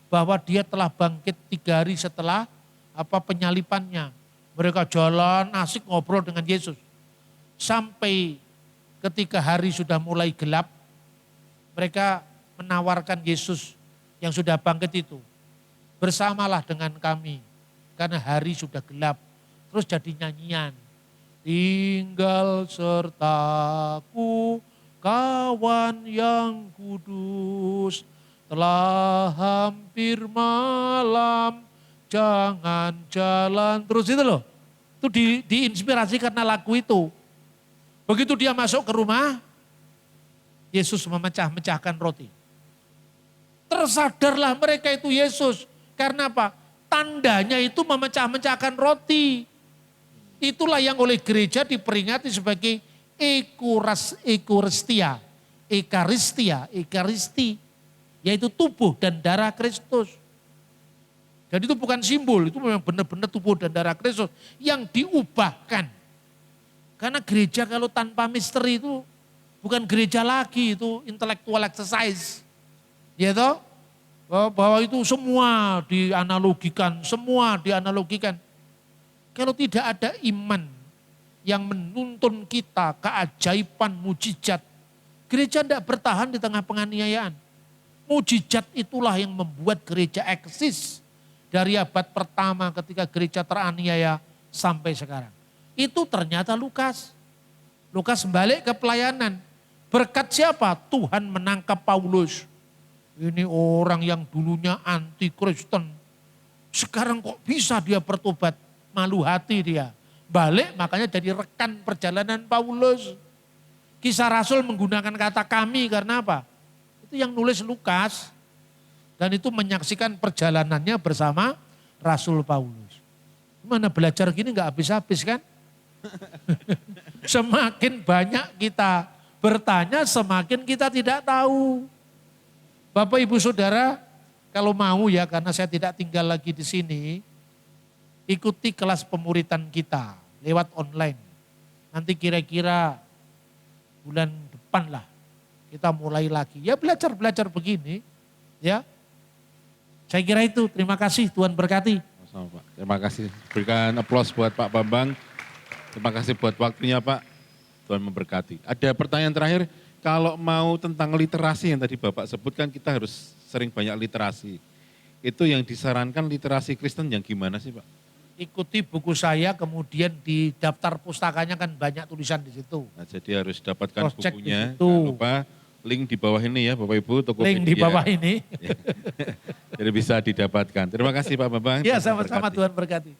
bahwa dia telah bangkit 3 hari setelah penyalipannya. Mereka jalan asik ngobrol dengan Yesus. Sampai ketika hari sudah mulai gelap, mereka menawarkan Yesus yang sudah bangkit itu. Bersamalah dengan kami, karena hari sudah gelap. Terus jadi nyanyian. Tinggal sertaku kawan yang kudus, telah hampir malam, jangan jalan terus, itu loh. Itu diinspirasi karena lagu itu. Begitu dia masuk ke rumah, Yesus memecah-mecahkan roti. Tersadarlah mereka itu Yesus. Karena apa? Tandanya itu memecah-mecahkan roti. Itulah yang oleh gereja diperingati sebagai Eucharistia. Ekaristi. Yaitu tubuh dan darah Kristus. Jadi itu bukan simbol, itu memang benar-benar tubuh dan darah Kristus yang diubahkan. Karena gereja kalau tanpa misteri itu bukan gereja lagi, itu intellectual exercise. Ya toh? Bahwa itu semua dianalogikan. Kalau tidak ada iman yang menuntun kita keajaiban mujizat, gereja tidak bertahan di tengah penganiayaan. Mujizat itulah yang membuat gereja eksis dari abad pertama ketika gereja teraniaya sampai sekarang. Itu ternyata Lukas. Lukas balik ke pelayanan. Berkat siapa? Tuhan menangkap Paulus. Ini orang yang dulunya anti Kristen. Sekarang kok bisa dia bertobat? Malu hati dia. Balik makanya jadi rekan perjalanan Paulus. Kisah Rasul menggunakan kata kami karena apa? Itu yang nulis Lukas. Dan itu menyaksikan perjalanannya bersama Rasul Paulus. Gimana belajar gini nggak habis-habis kan? Semakin banyak kita bertanya, semakin kita tidak tahu. Bapak Ibu Saudara, kalau mau ya karena saya tidak tinggal lagi di sini, ikuti kelas pemuritan kita lewat online. Nanti kira-kira bulan depan lah kita mulai lagi. Ya belajar begini ya. Saya kira itu, terima kasih, Tuhan berkati. Sama, Pak. Terima kasih. Berikan aplaus buat Pak Bambang. Terima kasih buat waktunya Pak. Tuhan memberkati. Ada pertanyaan terakhir, kalau mau tentang literasi yang tadi Bapak sebutkan, kita harus sering banyak literasi. Itu yang disarankan literasi Kristen yang gimana sih Pak? Ikuti buku saya, kemudian di daftar pustakanya kan banyak tulisan di situ. Nah, jadi harus dapatkan Cross check di bukunya. situ. Jangan lupa link di bawah ini ya Bapak Ibu. Tokopedia. Link di bawah ini. Jadi bisa didapatkan. Terima kasih Pak Bambang. Ya Tuhan sama-sama, memberkati. Tuhan berkati.